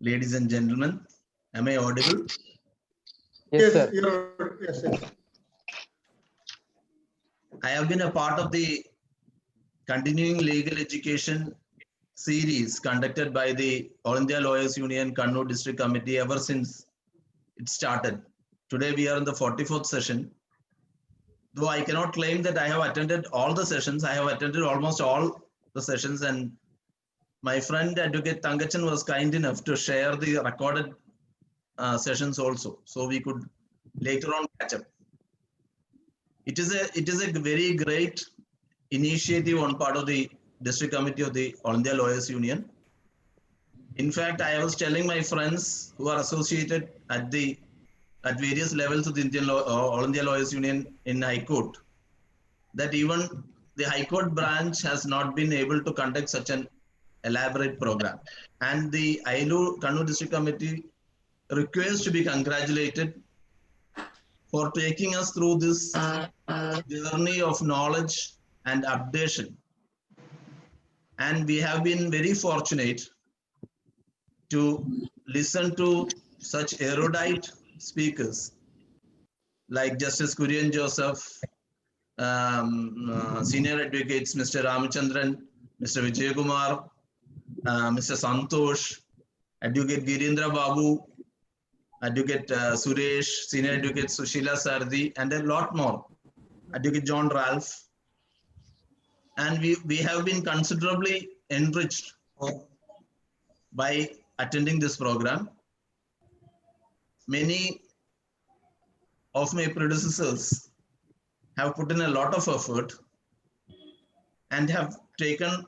Ladies and gentlemen, am I audible? Yes, sir. Yes, yes. I have been a part of the continuing legal education series conducted by the All India Lawyers Union Kannur District Committee ever since it started. Today we are in the 44th session. Though I cannot claim that I have attended all the sessions, I have attended almost all the sessions, and my friend Advocate Tangachan was kind enough to share the recorded sessions also, so we could later on catch up. It is a very great initiative on part of the district committee of the All India Lawyers Union. In fact, I was telling my friends who are associated at various levels of the All India Lawyers Union in High Court that even the High Court branch has not been able to conduct such an elaborate program. And the ILU Kannur District Committee requires to be congratulated for taking us through this journey of knowledge and updation. And we have been very fortunate to listen to such erudite speakers like Justice Kurian Joseph, senior advocates Mr. Ramachandran, Mr. Vijay Kumar, Mr. Santosh, Advocate Girindra Babu, Advocate Suresh, Senior Advocate Sushila Sardi, and a lot more. Advocate John Ralph. And we have been considerably enriched by attending this program. Many of my predecessors have put in a lot of effort and have taken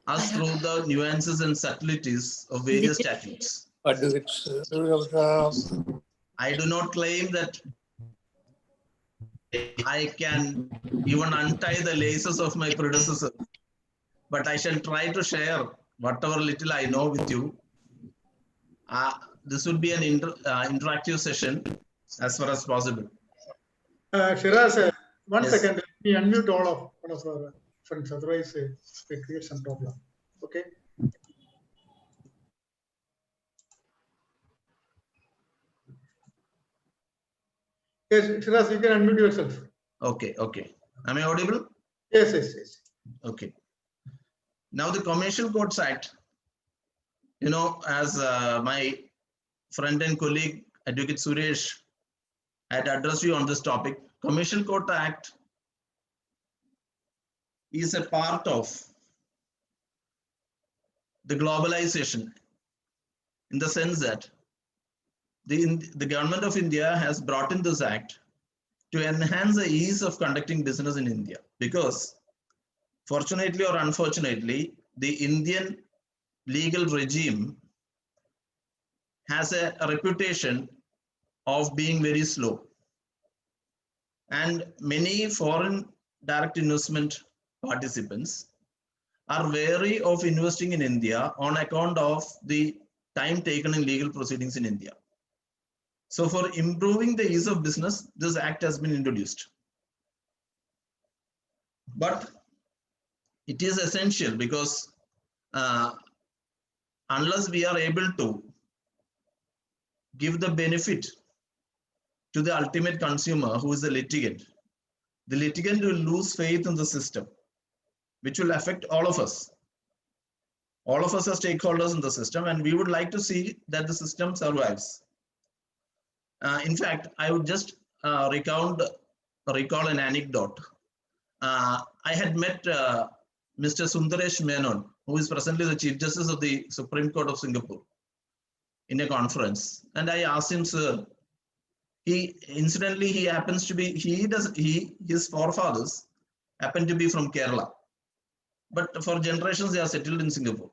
us through the nuances and subtleties of various statutes. I do not claim that I can even untie the laces of my predecessor, but I shall try to share whatever little I know with you. This would be an interactive session as far as possible. Shiraz, one Yes. second. Let me unmute all of one of our friends. Otherwise, we create some problem. Okay. Yes, Shiraz, you can unmute yourself. Okay, okay. Am I audible? Yes, yes, yes. Okay. Now the Commercial Courts Act, you know, as my friend and colleague Advocate Suresh had addressed you on this topic, Commercial Court Act is a part of the globalization in the sense that the government of India has brought in this act to enhance the ease of conducting business in India, because fortunately or unfortunately, the Indian legal regime has a reputation of being very slow. And many foreign direct investment participants are wary of investing in India on account of the time taken in legal proceedings in India. So for improving the ease of business, this act has been introduced. But it is essential because unless we are able to give the benefit to the ultimate consumer, who is the litigant will lose faith in the system, which will affect all of us. All of us are stakeholders in the system, and we would like to see that the system survives. In fact, I would just recall an anecdote. I had met Mr. Sundaresh Menon, who is presently the Chief Justice of the Supreme Court of Singapore, in a conference, and I asked him, sir, he happens to be, his forefathers happen to be from Kerala, but for generations they are settled in Singapore.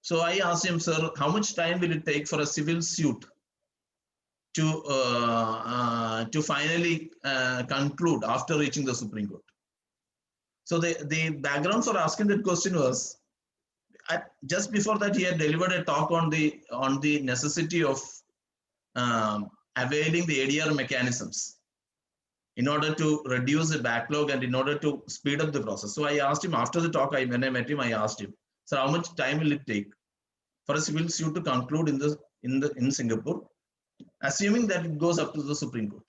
So I asked him, sir, how much time will it take for a civil suit to finally conclude after reaching the Supreme Court? So the background for asking that question was, just before that, he had delivered a talk on the necessity of availing the ADR mechanisms in order to reduce the backlog and in order to speed up the process. So I asked him after the talk, when I met him, I asked him, sir, how much time will it take? for a civil suit to conclude in Singapore, assuming that it goes up to the Supreme Court.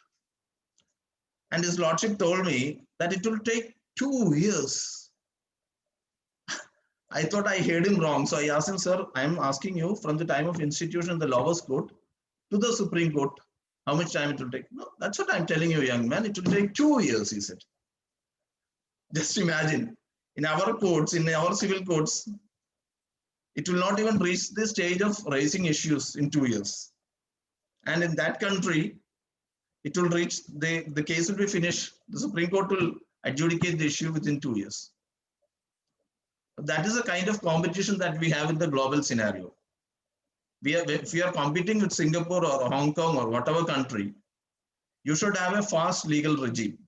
And his lordship told me that it will take 2 years. I thought I heard him wrong. So I asked him, sir, I am asking you from the time of institution in the lowest court to the Supreme Court, how much time it will take? No, that's what I'm telling you, young man. It will take 2 years, he said. Just imagine, in our courts, in our civil courts, it will not even reach the stage of raising issues in 2 years. And in that country, it will reach, the case will be finished. The Supreme Court will adjudicate the issue within 2 years. That is the kind of competition that we have in the global scenario. If we are competing with Singapore or Hong Kong or whatever country, you should have a fast legal regime.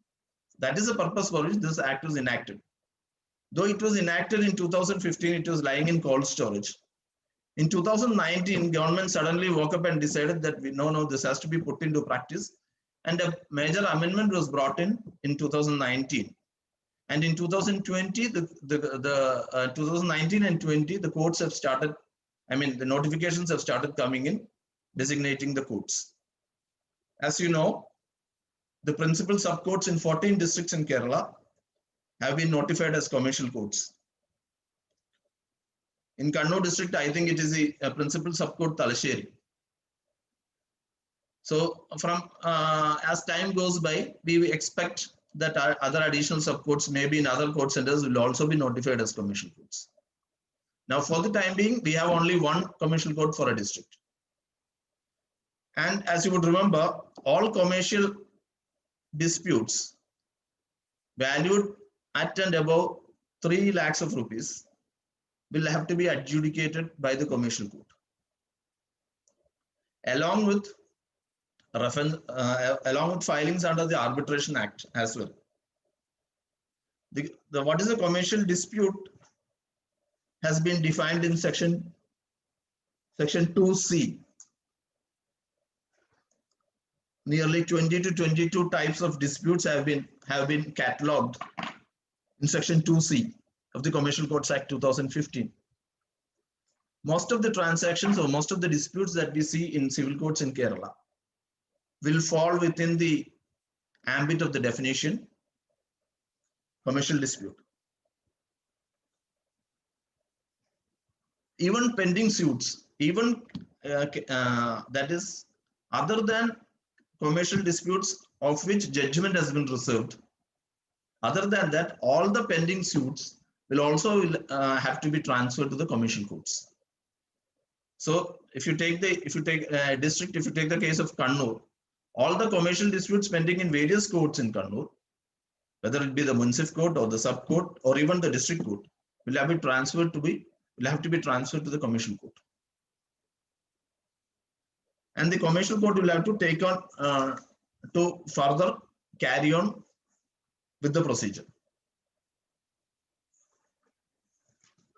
That is the purpose for which this act was enacted. Though it was enacted in 2015, it was lying in cold storage. In 2019, government suddenly woke up and decided that no, this has to be put into practice. And a major amendment was brought in 2019. And in 2020, 2019 and 20, the courts have started, the notifications have started coming in, designating the courts. As you know, the principal subcourts in 14 districts in Kerala have been notified as commercial courts. In Kannur district, I think it is the principal subcourt Talasheri. So from as time goes by, we expect that other additional subcourts, maybe in other court centers, will also be notified as commercial courts. Now, for the time being, we have only one commercial court for a district. And as you would remember, all commercial disputes valued at and above 3 lakhs of rupees will have to be adjudicated by the commercial court, along with filings under the Arbitration Act as well. What is a commercial dispute has been defined in section 2C. Nearly 20 to 22 types of disputes have been catalogued in section 2C of the Commercial Courts Act 2015. Most of the transactions or most of the disputes that we see in civil courts in Kerala will fall within the ambit of the definition commercial dispute. Even pending suits, that is other than commercial disputes of which judgment has been reserved. Other than that, all the pending suits will also have to be transferred to the commercial courts. So if you take the district, if you take the case of Kannur, all the commercial disputes pending in various courts in Kannur, whether it be the municipal court or the sub court or even the district court, will have to be transferred to the commercial court. And the commercial court will have to take on to further carry on with the procedure.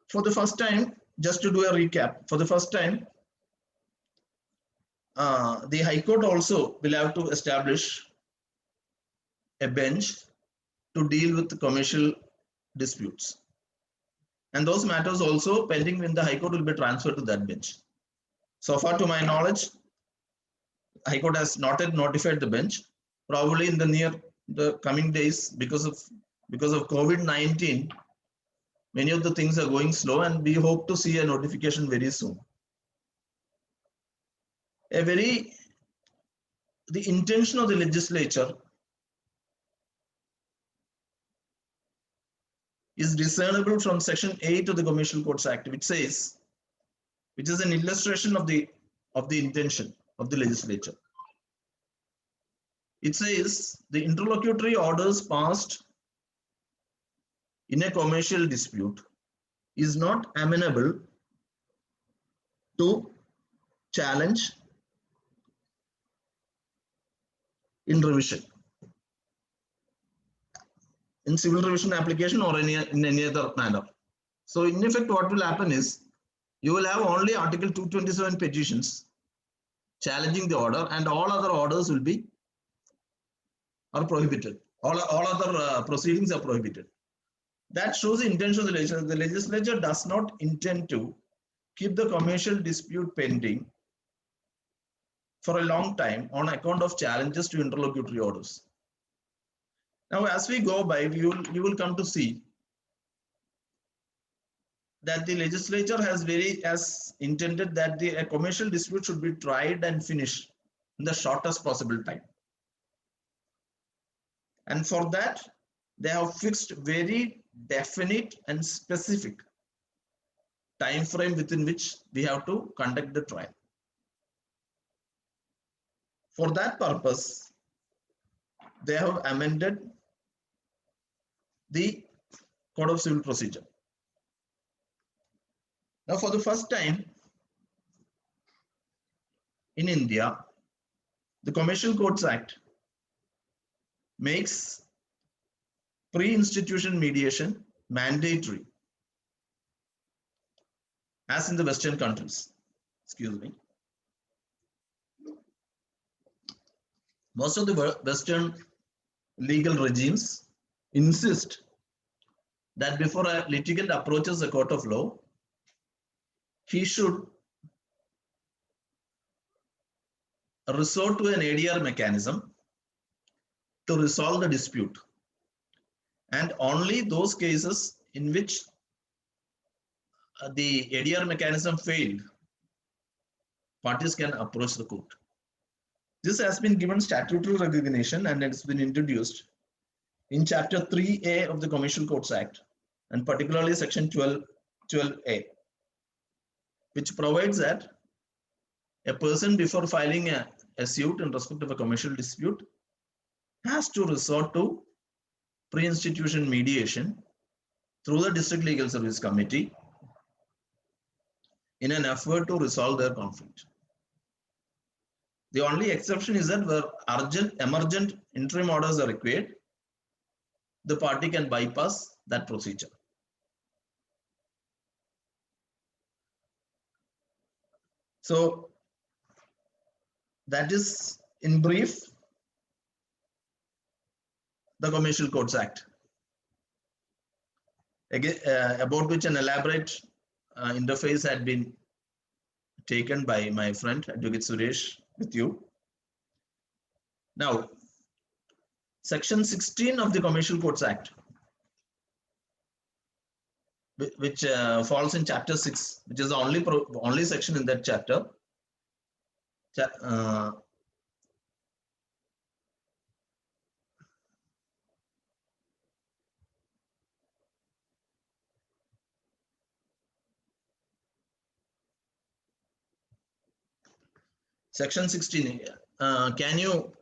For the first time, just to do a recap, for the first time, the High Court also will have to establish a bench to deal with the commercial disputes. And those matters also pending in the High Court will be transferred to that bench. So far, to my knowledge, High Court has not yet notified the bench. Probably in the coming days, because of COVID-19, many of the things are going slow, and we hope to see a notification very soon. The intention of the legislature is discernible from section 8 of the Commercial Courts Act, which is an illustration of the intention of the legislature. It says the interlocutory orders passed in a commercial dispute is not amenable to challenge in revision, in civil revision application or in any other manner. So in effect, what will happen is you will have only Article 227 petitions challenging the order, and all other orders are prohibited. All other proceedings are prohibited. That shows the intention of the legislature. The legislature does not intend to keep the commercial dispute pending for a long time on account of challenges to interlocutory orders. Now, as we go by, you will come to see that the legislature has intended that a commercial dispute should be tried and finished in the shortest possible time. And for that, they have fixed very definite and specific time frame within which we have to conduct the trial. For that purpose, they have amended the Code of Civil Procedure. Now, for the first time in India, the Commercial Courts Act makes pre-institution mediation mandatory, as in the Western countries. Excuse me. Most of the Western legal regimes insist that before a litigant approaches a court of law, he should resort to an ADR mechanism to resolve the dispute. And only those cases in which the ADR mechanism failed, parties can approach the court. This has been given statutory recognition and it's been introduced in Chapter 3A of the Commercial Courts Act, and particularly Section 12A, which provides that a person, before filing a suit in respect of a commercial dispute, has to resort to pre-institution mediation through the District Legal Service Committee in an effort to resolve their conflict. The only exception is that where emergent interim orders are required, the party can bypass that procedure. So that is, in brief, the Commercial Courts Act, again, about which an elaborate interface had been taken by my friend Advocate Suresh with you. Now, Section 16 of the Commercial Courts Act, which falls in Chapter 6, which is the only section in that chapter. Section 16. Can you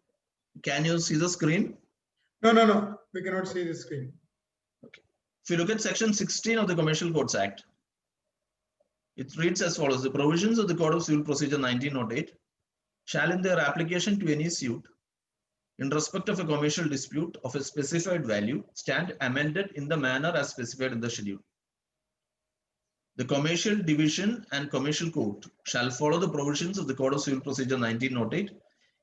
see the screen? No. We cannot see the screen. Okay. If you look at Section 16 of the Commercial Courts Act, it reads as follows: the provisions of the Code of Civil Procedure 1908 shall, in their application to any suit in respect of a commercial dispute of a specified value, stand amended in the manner as specified in the schedule. The Commercial Division and Commercial Court shall follow the provisions of the Code of Civil Procedure 1908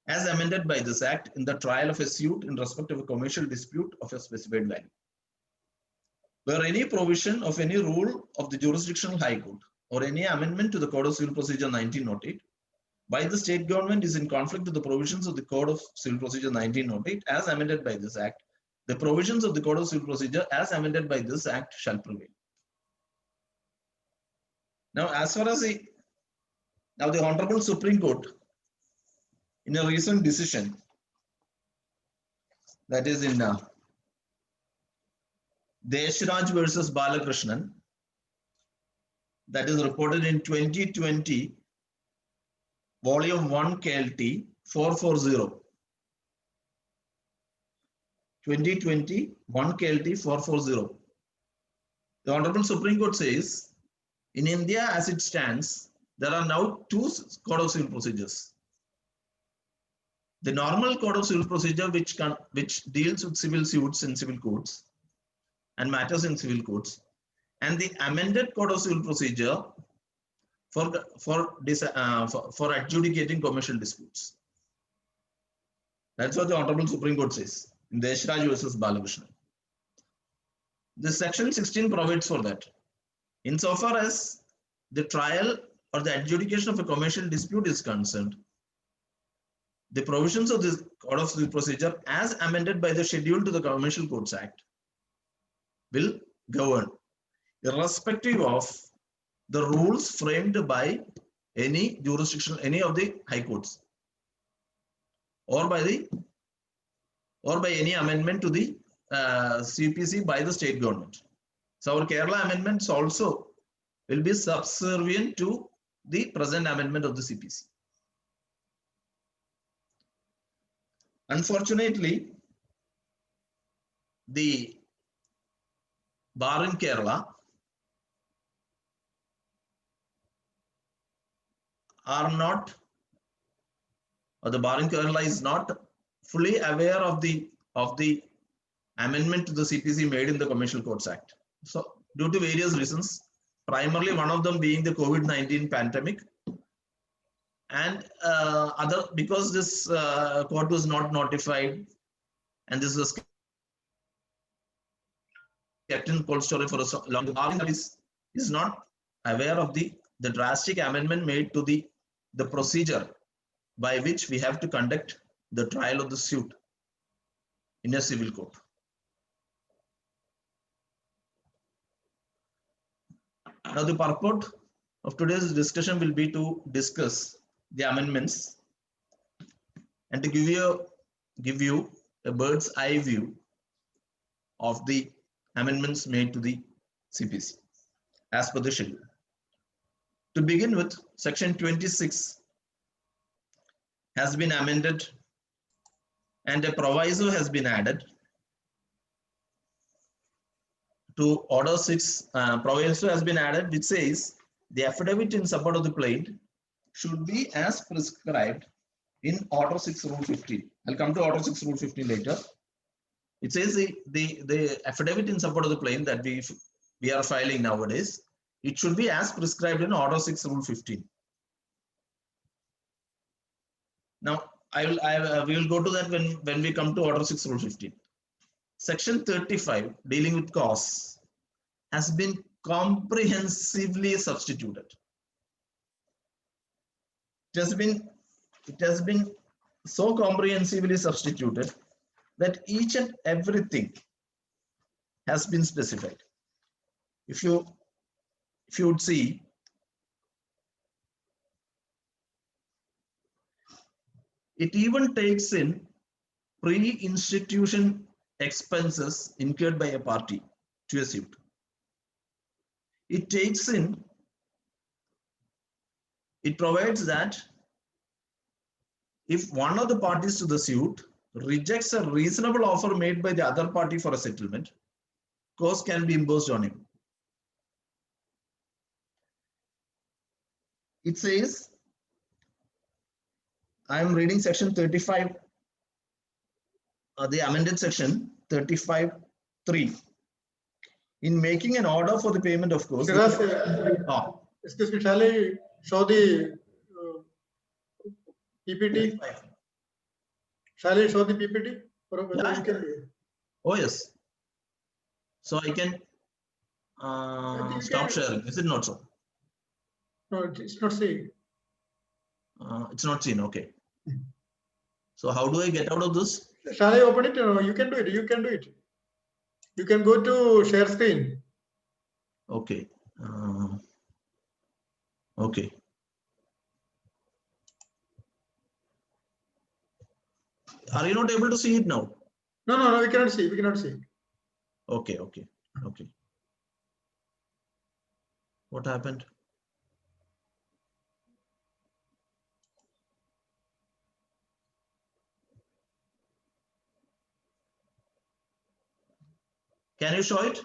as amended by this Act in the trial of a suit in respect of a commercial dispute of a specified value. Where any provision of any rule of the jurisdictional High Court or any amendment to the Code of Civil Procedure 1908 by the state government is in conflict with the provisions of the Code of Civil Procedure 1908 as amended by this Act, the provisions of the Code of Civil Procedure as amended by this Act shall prevail. Now, as far as the Honorable Supreme Court, in a recent decision, that is in Shiraz versus Balakrishnan, that is reported in 2020, Volume 1 KLT 440. 2020 1 KLT 440. The Honorable Supreme Court says, in India as it stands, there are now two Code of Civil Procedures. The normal Code of Civil Procedure, which deals with civil suits in civil courts and matters in civil courts, and the amended Code of Civil Procedure for adjudicating commercial disputes. That's what the Honorable Supreme Court says in the Shiraz versus Balakrishnan. The Section 16 provides for that. Insofar as the trial or the adjudication of a commercial dispute is concerned, the provisions of this Code of Civil Procedure as amended by the schedule to the Commercial Courts Act will govern, irrespective of the rules framed by any jurisdiction, any of the high courts, or by any amendment to the CPC by the state government. So our Kerala amendments also will be subservient to the present amendment of the CPC. Unfortunately, the bar in Kerala are not, or the bar in Kerala is not fully aware of the amendment to the CPC made in the Commercial Courts Act. So due to various reasons, primarily one of them being the COVID-19 pandemic, and because this court was not notified, and this was kept in cold storage for a long time, is not aware of the drastic amendment made to the procedure by which we have to conduct the trial of the suit in a civil court. Now, the purport of today's discussion will be to discuss the amendments and to give you a bird's eye view of the amendments made to the CPC as per the schedule. To begin with, Section 26 has been amended and a proviso has been added to Order 6. Proviso has been added which says the affidavit in support of the plaintiff should be as prescribed in Order 6 Rule 15. I'll come to Order 6 Rule 15 later. It says the affidavit in support of the plaintiff that we are filing nowadays, it should be as prescribed in Order 6 Rule 15. Now, we will go to that when we come to Order 6 Rule 15. Section 35 dealing with cause has been comprehensively substituted. It has been so comprehensively substituted that each and everything has been specified. If you would see, it even takes in pre-institution expenses incurred by a party to a suit. It provides that if one of the parties to the suit rejects a reasonable offer made by the other party for a settlement, cost can be imposed on him. It says, I am reading Section 35, the amended Section 35(3). In making an order for the payment of costs. Excuse me, shall I show the PPT? Shall I show the PPT? Oh, yes. So I can stop sharing. Is it not so? No, it's not seen. It's not seen. Okay. So how do I get out of this? Shall I open it? No, you can do it. You can do it. You can go to share screen. Okay. Okay. Are you not able to see it now? No, we cannot see. We cannot see. Okay. What happened? Can you show it?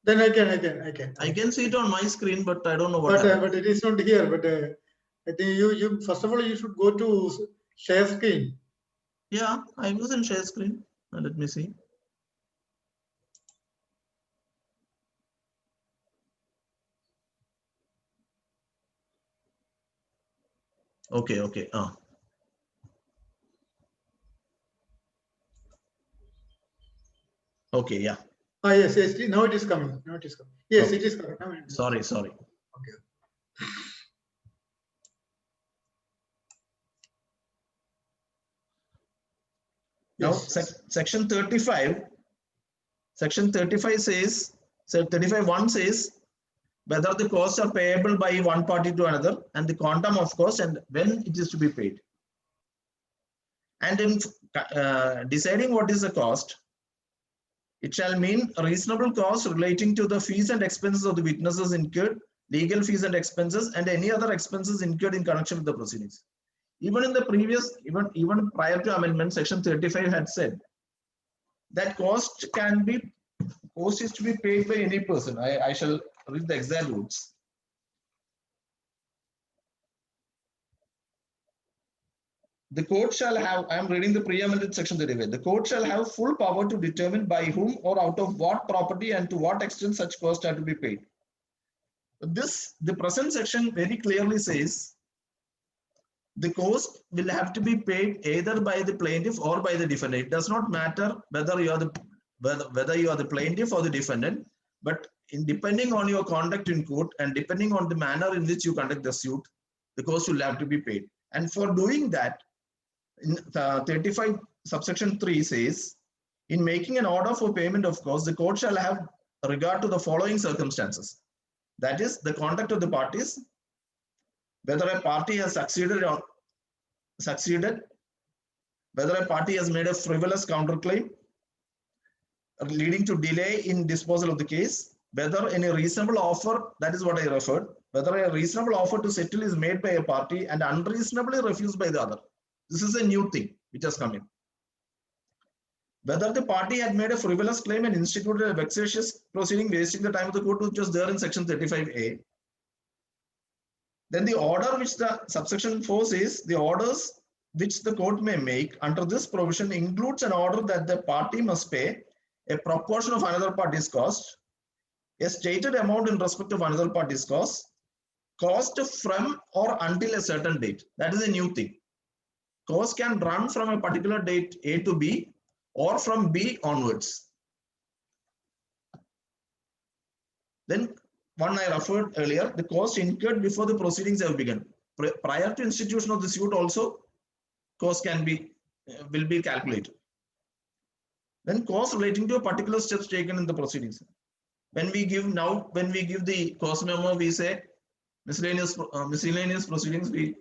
Then I can. I can see it on my screen, but I don't know what happened. But it is not here. But I think you first of all you should go to share screen. Yeah, I was in share screen. Let me see. Okay. Okay, yeah. Yes. Now it is coming. Yes, okay. It is coming. Sorry. Okay. Now, Yes. section 35 says, so 35(1) says whether the costs are payable by one party to another and the quantum of cost and when it is to be paid. And in deciding what is the cost, it shall mean a reasonable cost relating to the fees and expenses of the witnesses incurred, legal fees and expenses, and any other expenses incurred in connection with the proceedings. Even in the previous, even prior to amendment, section 35 had said that cost is to be paid by any person. I shall read the exact words. The court shall have, I am reading the pre-amended section 35. The court shall have full power to determine by whom or out of what property and to what extent such costs are to be paid. The present section very clearly says the cost will have to be paid either by the plaintiff or by the defendant. It does not matter whether you are the plaintiff or the defendant, but depending on your conduct in court and depending on the manner in which you conduct the suit, the cost will have to be paid. And for doing that, in 35 subsection 3 says, in making an order for payment of costs, the court shall have regard to the following circumstances. That is, the conduct of the parties, whether a party has succeeded, whether a party has made a frivolous counterclaim leading to delay in disposal of the case, whether any reasonable offer, that is what I referred, whether a reasonable offer to settle is made by a party and unreasonably refused by the other. This is a new thing which has come in. Whether the party had made a frivolous claim and instituted a vexatious proceeding wasting the time of the court, which was there in section 35A. Then the order which the subsection 4 says, the orders which the court may make under this provision includes an order that the party must pay a proportion of another party's cost, a stated amount in respect of another party's cost from or until a certain date. That is a new thing. Cost can run from a particular date A to B or from B onwards. Then one I referred earlier, the cost incurred before the proceedings have begun. Prior to institution of the suit also, cost will be calculated. Then cost relating to a particular steps taken in the proceedings. When we give the cost memo, we say miscellaneous proceedings, we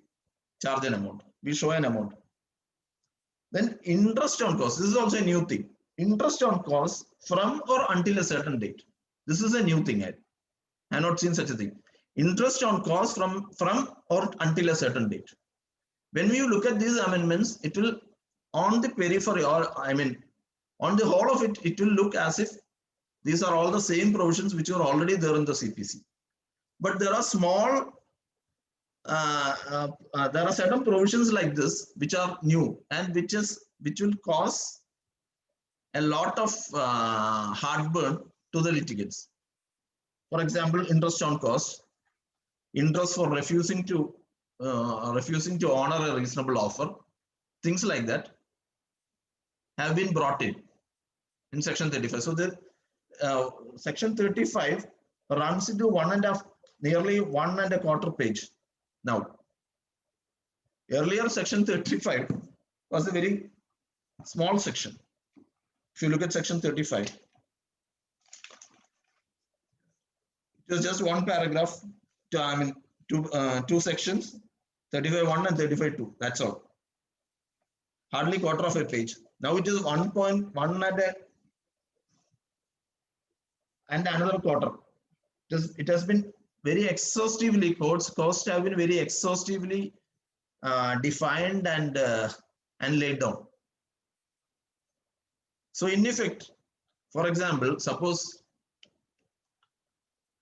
charge an amount, we show an amount. Then interest on cost, this is also a new thing. Interest on cost from or until a certain date. This is a new thing. I have not seen such a thing. Interest on cost from or until a certain date. When we look at these amendments, it will on the periphery, or I mean on the whole of it, it will look as if these are all the same provisions which are already there in the CPC. But there are small, there are certain provisions like this which are new and which will cause a lot of heartburn to the litigants. For example, interest on cost, interest for refusing to honor a reasonable offer, things like that have been brought in section 35. So the section 35 runs into nearly 1.25 page. Now, earlier section 35 was a very small section. If you look at section 35, it was just one paragraph, two sections, 35.1 and 35.2. That's all. Hardly quarter of a page. Now it is 1.1 and another quarter. It has been very exhaustively, costs have been very exhaustively defined and laid down. So in effect, for example, suppose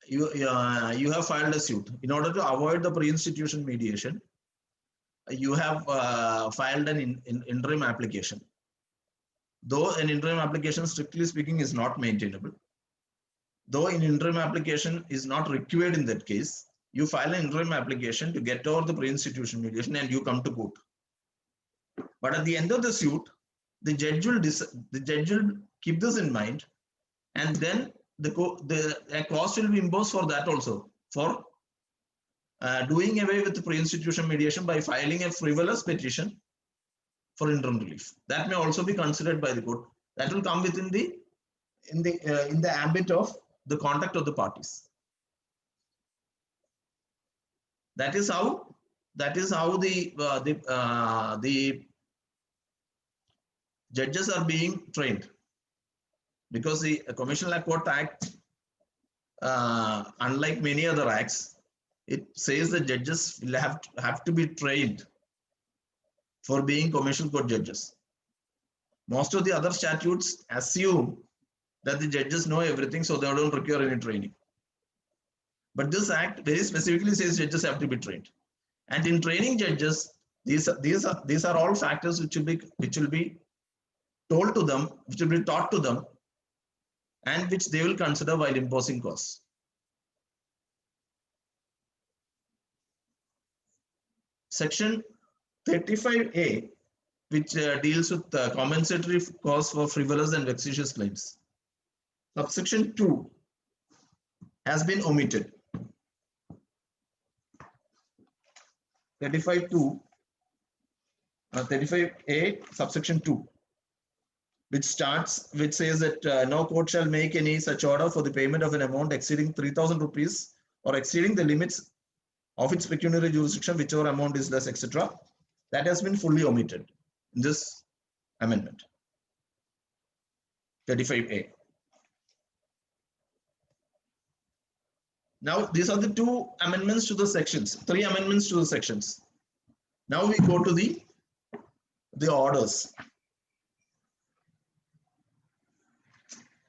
you have filed a suit. In order to avoid the pre-institution mediation, you have filed an interim application. Though an interim application, strictly speaking, is not maintainable, though an interim application is not required in that case, you file an interim application to get over the pre-institution mediation and you come to court. But at the end of the suit, the judge will keep this in mind, and then a cost will be imposed for that also, for doing away with pre-institution mediation by filing a frivolous petition for interim relief. That may also be considered by the court. That will come within the in the ambit of the conduct of the parties. That is how the judges are being trained, because the Commercial Court Act, unlike many other acts, it says the judges will have to be trained for being commercial court judges. Most of the other statutes assume that the judges know everything, so they don't require any training. But this act very specifically says judges have to be trained. And in training judges, these are all factors which will be told to them, which will be taught to them, and which they will consider while imposing costs. Section 35A, which deals with compensatory costs for frivolous and vexatious claims. Subsection 2 has been omitted. 35A, subsection 2, which says that no court shall make any such order for the payment of an amount exceeding 3,000 rupees or exceeding the limits of its pecuniary jurisdiction, whichever amount is less, etc. That has been fully omitted in this amendment. 35A. Now, these are the two amendments to the sections, three amendments to the sections. Now we go to the orders.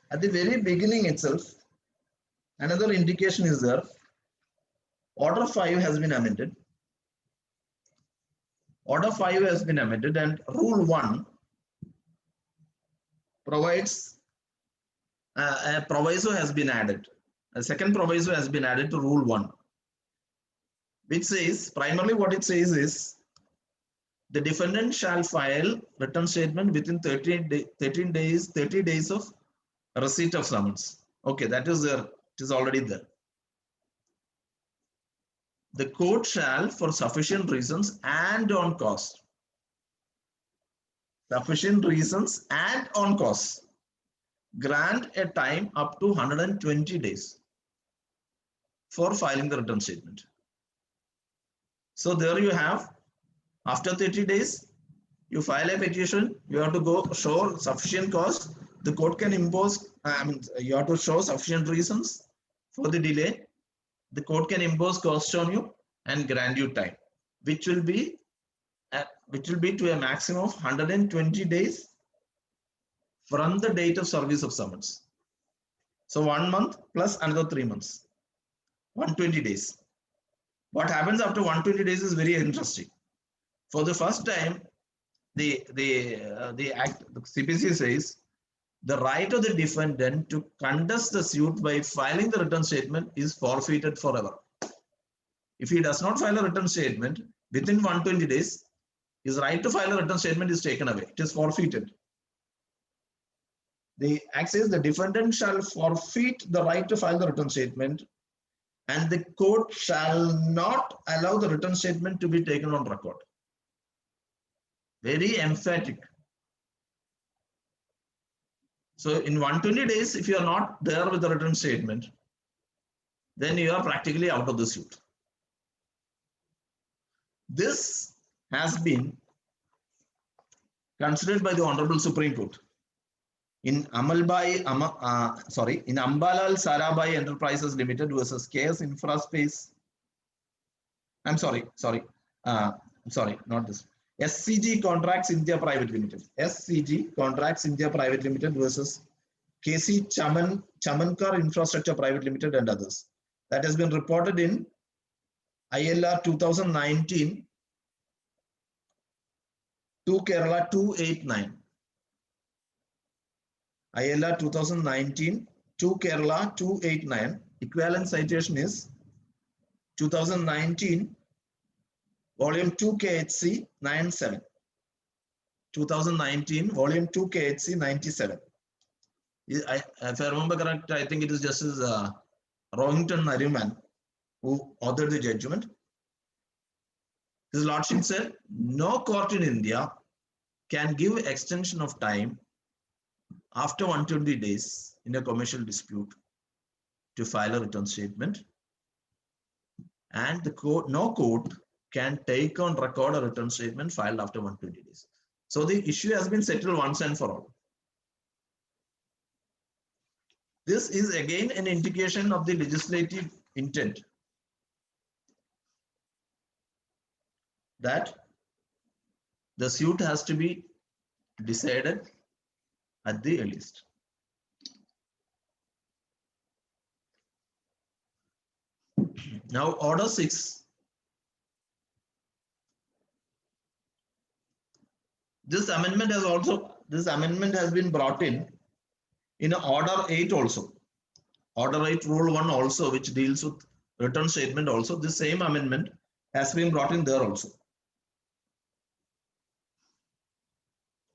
At the very beginning itself, another indication is there. Order 5 has been amended. Order 5 has been amended, and Rule 1 provides a proviso has been added. A second proviso has been added to Rule 1, which says, primarily what it says is, the defendant shall file written statement within 30 days of receipt of summons. Okay, that is there. It is already there. The court shall, for sufficient reasons and on cost, grant a time up to 120 days for filing the written statement. So there you have, after 30 days, you file a petition, you have to go show sufficient cost. The court can impose, you have to show sufficient reasons for the delay. The court can impose cost on you and grant you time, which will be to a maximum of 120 days from the date of service of summons. So 1 month plus another 3 months, 120 days. What happens after 120 days is very interesting. For the first time, the CPC says the right of the defendant to contest the suit by filing the written statement is forfeited forever. If he does not file a written statement within 120 days, his right to file a written statement is taken away. It is forfeited. The Act says the defendant shall forfeit the right to file the written statement, and the court shall not allow the written statement to be taken on record. Very emphatic. So in 120 days, if you are not there with the written statement, then you are practically out of the suit. This has been considered by the Honorable Supreme Court in Ambalal Sarabhai Enterprises Limited versus KS Infraspace. Not this. SCG Contracts India Private Limited. SCG Contracts India Private Limited versus KC Chamankar Infrastructure Private Limited and others. That has been reported in ILR 2019 to Kerala 289. ILR 2019 to Kerala 289. Equivalent citation is 2019 Volume 2 KHC 97. 2019 Volume 2 KHC 97. If I remember correct, I think it is Justice Rohington Nariman who authored the judgment. His Lordship said, no court in India can give extension of time after 120 days in a commercial dispute to file a return statement, and the court, no court can take on record a return statement filed after 120 days. So the issue has been settled once and for all. This is again an indication of the legislative intent that the suit has to be decided at the earliest. Now, Order 6. This amendment has been brought in Order 8 also. Order 8 Rule 1 also, which deals with return statement also. This same amendment has been brought in there also.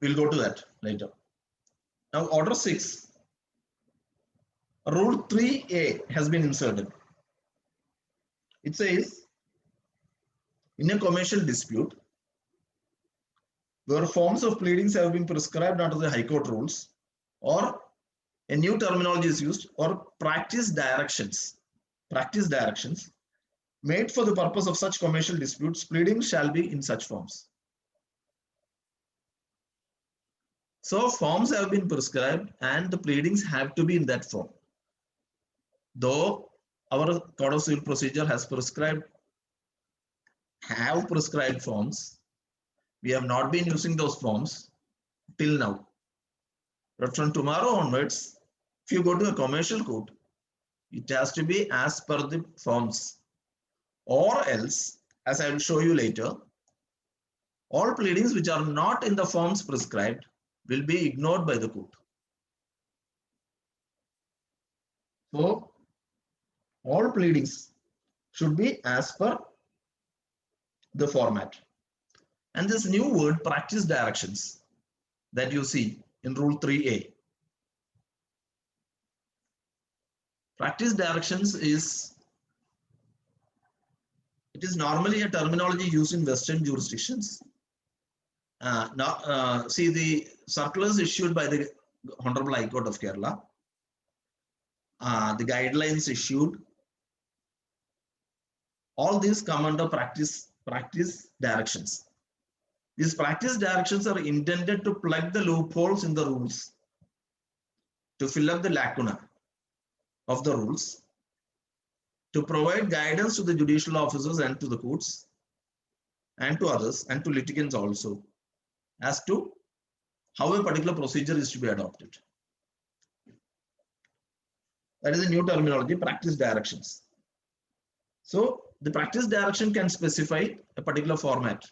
We'll go to that later. Now, Order 6, Rule 3A has been inserted. It says, in a commercial dispute, where forms of pleadings have been prescribed under the High Court rules, or a new terminology is used, or practice directions made for the purpose of such commercial disputes, pleadings shall be in such forms. So forms have been prescribed and the pleadings have to be in that form. Though our Code of Civil Procedure have prescribed forms, we have not been using those forms till now. But from tomorrow onwards, if you go to a commercial court, it has to be as per the forms, or else, as I will show you later, all pleadings which are not in the forms prescribed will be ignored by the court. So, all pleadings should be as per the format. And this new word, practice directions, that you see in Rule 3A. Practice directions is normally a terminology used in Western jurisdictions. See the circulars issued by the Honorable High Court of Kerala, the guidelines issued, all these come under practice directions. These practice directions are intended to plug the loopholes in the rules, to fill up the lacuna of the rules, to provide guidance to the judicial officers and to the courts and to others and to litigants also as to how a particular procedure is to be adopted. That is a new terminology, practice directions. So the practice direction can specify a particular format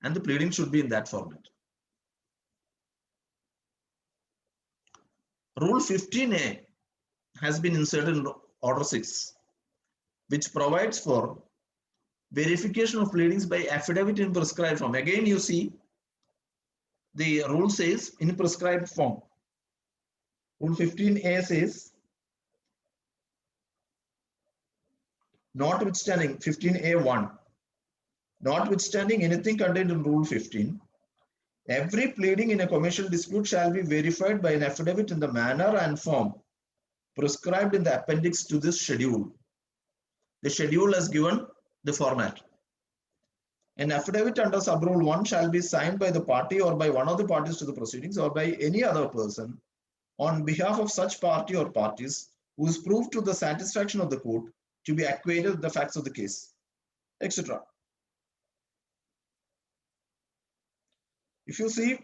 and the pleading should be in that format. Rule 15A has been inserted in Order 6, which provides for verification of pleadings by affidavit in prescribed form. Again, you see the rule says in prescribed form. Rule 15A says, notwithstanding 15A1, notwithstanding anything contained in Rule 15, every pleading in a commercial dispute shall be verified by an affidavit in the manner and form prescribed in the appendix to this schedule. The schedule has given the format. An affidavit under Sub-Rule 1 shall be signed by the party or by one of the parties to the proceedings or by any other person on behalf of such party or parties who is proved to the satisfaction of the court to be acquainted with the facts of the case, etc. If you see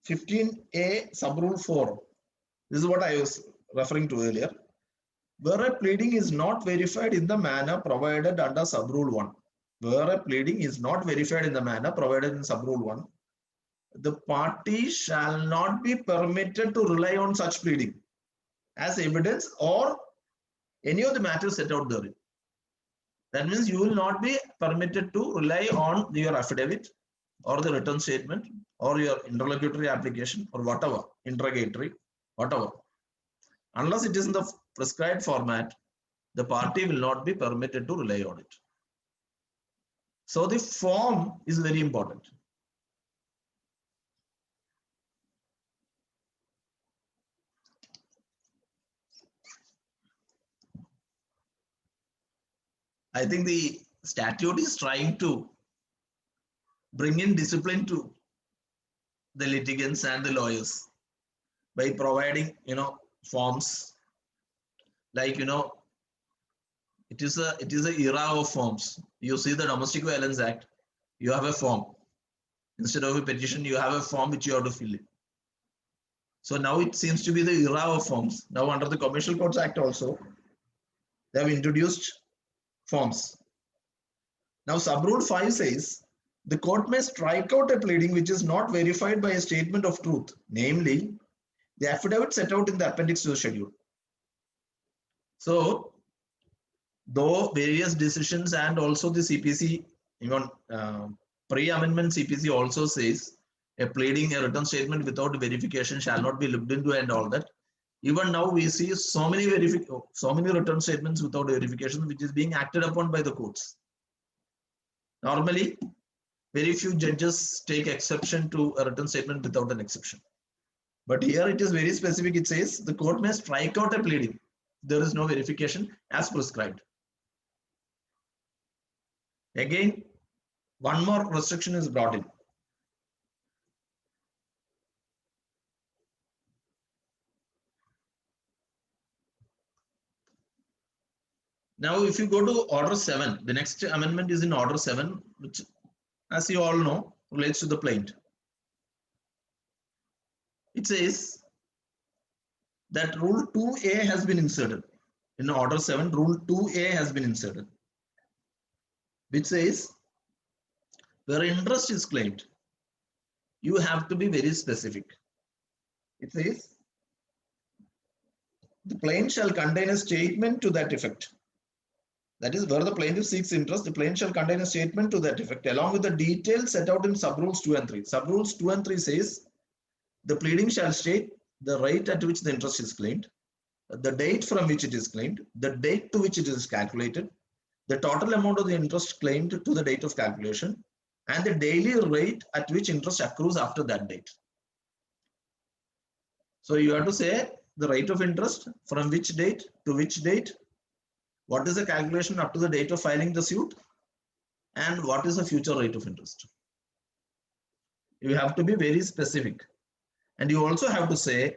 15A Sub-Rule 4, this is what I was referring to earlier, where a pleading is not verified in the manner provided under Sub-Rule 1. Where a pleading is not verified in the manner provided in Sub-Rule 1, the party shall not be permitted to rely on such pleading as evidence or any of the matters set out therein. That means you will not be permitted to rely on your affidavit or the written statement or your interlocutory application or whatever, interrogatory, whatever. Unless it is in the prescribed format, the party will not be permitted to rely on it. So the form is very important. I think the statute is trying to bring in discipline to the litigants and the lawyers by providing, forms like, it is a era of forms. You see the Domestic Violence Act, you have a form. Instead of a petition, you have a form which you have to fill in. So now it seems to be the era of forms. Now under the Commercial Courts Act also, they have introduced forms. Now sub-rule 5 says, the court may strike out a pleading which is not verified by a statement of truth, namely, the affidavit set out in the appendix to the schedule. So, though various decisions and also the CPC, even pre-amendment CPC also says a pleading, a written statement without verification shall not be looked into and all that. Even now we see so many written statements without verification which is being acted upon by the courts. Normally, very few judges take exception to a written statement without an exception. But here it is very specific. It says the court may strike out a pleading. There is no verification as prescribed. Again, one more restriction is brought in. Now, if you go to Order 7, the next amendment is in Order 7, which, as you all know, relates to the plaint. It says that Rule 2A has been inserted. In Order 7, Rule 2A has been inserted, which says where interest is claimed, you have to be very specific. It says the plaint shall contain a statement to that effect. That is, where the plaintiff seeks interest, the plaint shall contain a statement to that effect, along with the details set out in sub-rules 2 and 3. Sub-rules 2 and 3 says, the pleading shall state the rate at which the interest is claimed, the date from which it is claimed, the date to which it is calculated, the total amount of the interest claimed to the date of calculation, and the daily rate at which interest accrues after that date. So you have to say the rate of interest from which date to which date, what is the calculation up to the date of filing the suit, and what is the future rate of interest. You have to be very specific. And you also have to say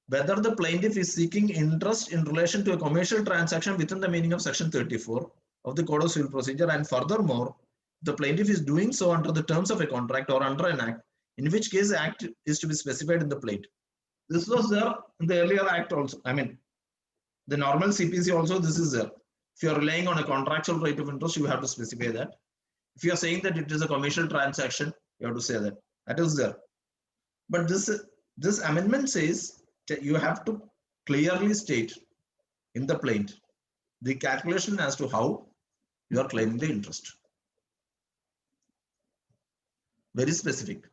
whether the plaintiff is seeking interest in relation to a commercial transaction within the meaning of Section 34 of the Code of Civil Procedure, and furthermore, the plaintiff is doing so under the terms of a contract or under an act, in which case the act is to be specified in the plaint. This was there in the earlier act also. I mean, the normal CPC also, this is there. If you are relying on a contractual rate of interest, you have to specify that. If you are saying that it is a commercial transaction, you have to say that. That is there. But this amendment says that you have to clearly state in the plaint the calculation as to how you are claiming the interest. Very specific.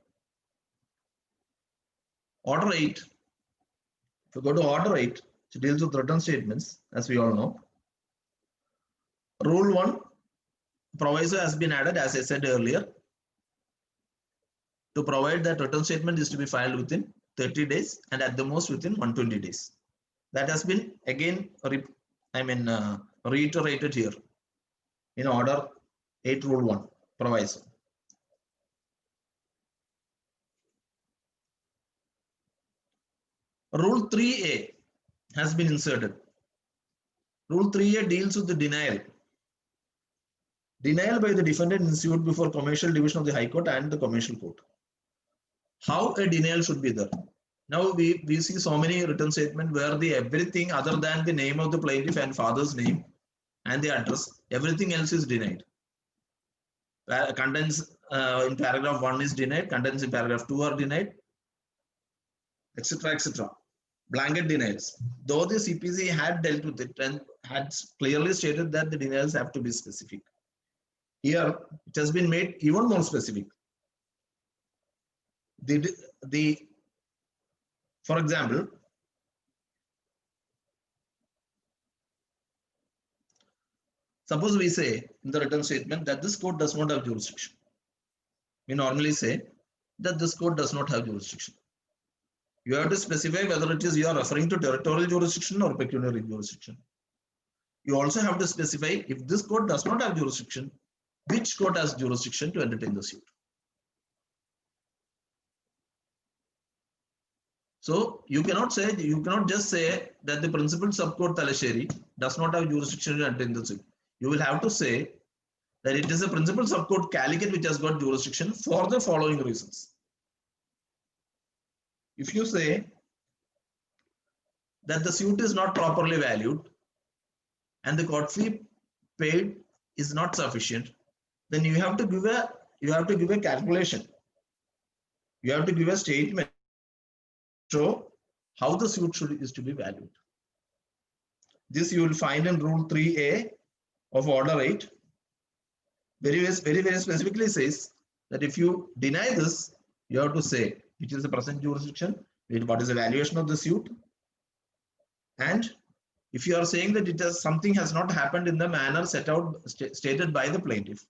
Order 8. If you go to Order 8, it deals with written statements, as we all know. Rule 1 proviso has been added, as I said earlier, to provide that written statement is to be filed within 30 days and at the most within 120 days. That has been again reiterated here in Order 8 Rule 1 proviso. Rule 3A has been inserted. Rule 3A deals with the denial. Denial by the defendant in suit before Commercial Division of the High Court and the Commercial Court. How a denial should be there. Now we see so many written statements where everything other than the name of the plaintiff and father's name and the address, everything else is denied. Contents in paragraph 1 is denied, contents in paragraph 2 are denied, etc., etc. Blanket denials. Though the CPC had dealt with it and had clearly stated that the denials have to be specific. Here, it has been made even more specific. For example, suppose we say in the written statement that this court does not have jurisdiction. We normally say that this court does not have jurisdiction. You have to specify whether it is you are referring to territorial jurisdiction or pecuniary jurisdiction. You also have to specify if this court does not have jurisdiction, which court has jurisdiction to entertain the suit. So you cannot just say that the principal subcourt Talasheri does not have jurisdiction to entertain the suit. You will have to say that it is a principal subcourt Calicut which has got jurisdiction for the following reasons. If you say that the suit is not properly valued and the court fee paid is not sufficient, then you have to give a calculation. You have to give a statement to show how the suit is to be valued. This you will find in Rule 3A of Order 8. Very specifically says that if you deny this, you have to say which is the present jurisdiction, what is the valuation of the suit, and if you are saying that something has not happened in the manner stated by the plaintiff,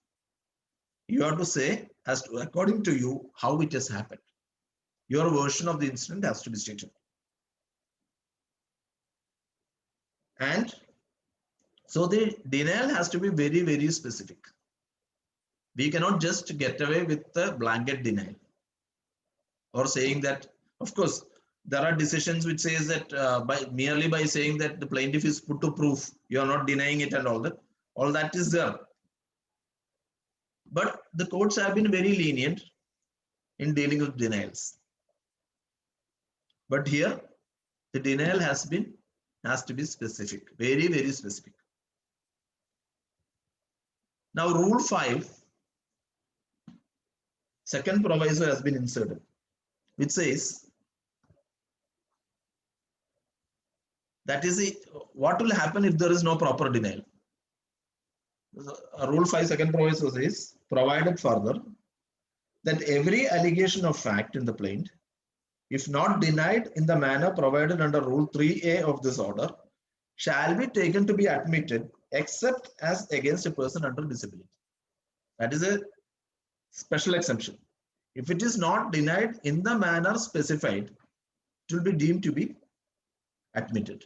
you have to say as to according to you how it has happened. Your version of the incident has to be stated. And so the denial has to be very specific. We cannot just get away with the blanket denial or saying that, of course, there are decisions which says that merely by saying that the plaintiff is put to proof, you are not denying it and all that is there. But the courts have been very lenient in dealing with denials. But here, the denial has to be specific, very specific. Now, Rule 5, second proviso has been inserted, which says that is what will happen if there is no proper denial. Rule 5 second proviso says, provided further that every allegation of fact in the plaint, if not denied in the manner provided under Rule 3A of this order, shall be taken to be admitted except as against a person under disability. That is a special exemption. If it is not denied in the manner specified, it will be deemed to be admitted.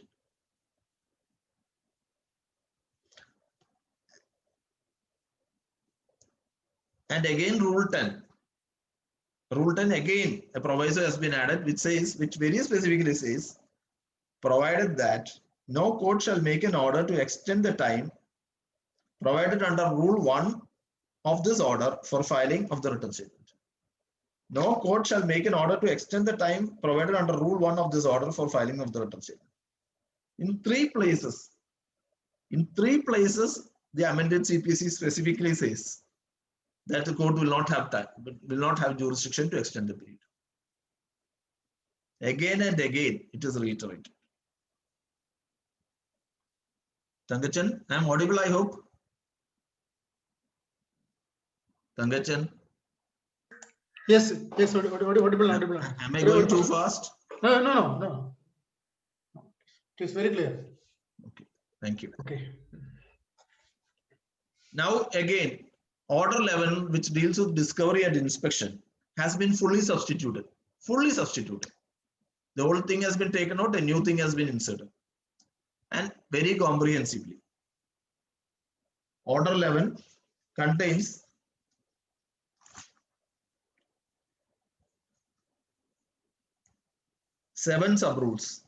And again, Rule 10. Rule 10 again, a proviso has been added which very specifically says, provided that no court shall make an order to extend the time provided under Rule 1 of this order for filing of the written statement. No court shall make an order to extend the time provided under Rule 1 of this order for filing of the written statement. In three places, the amended CPC specifically says that the court will not have jurisdiction to extend the period. Again and again, it is reiterated. Tangachan, I am audible, I hope. Tangachan. Yes, audible. Am I going too fast? No. It is very clear. Okay, thank you. Okay. Now again, Order 11, which deals with discovery and inspection, has been fully substituted. The old thing has been taken out, a new thing has been inserted. And very comprehensively. Order 11 contains seven sub-rules.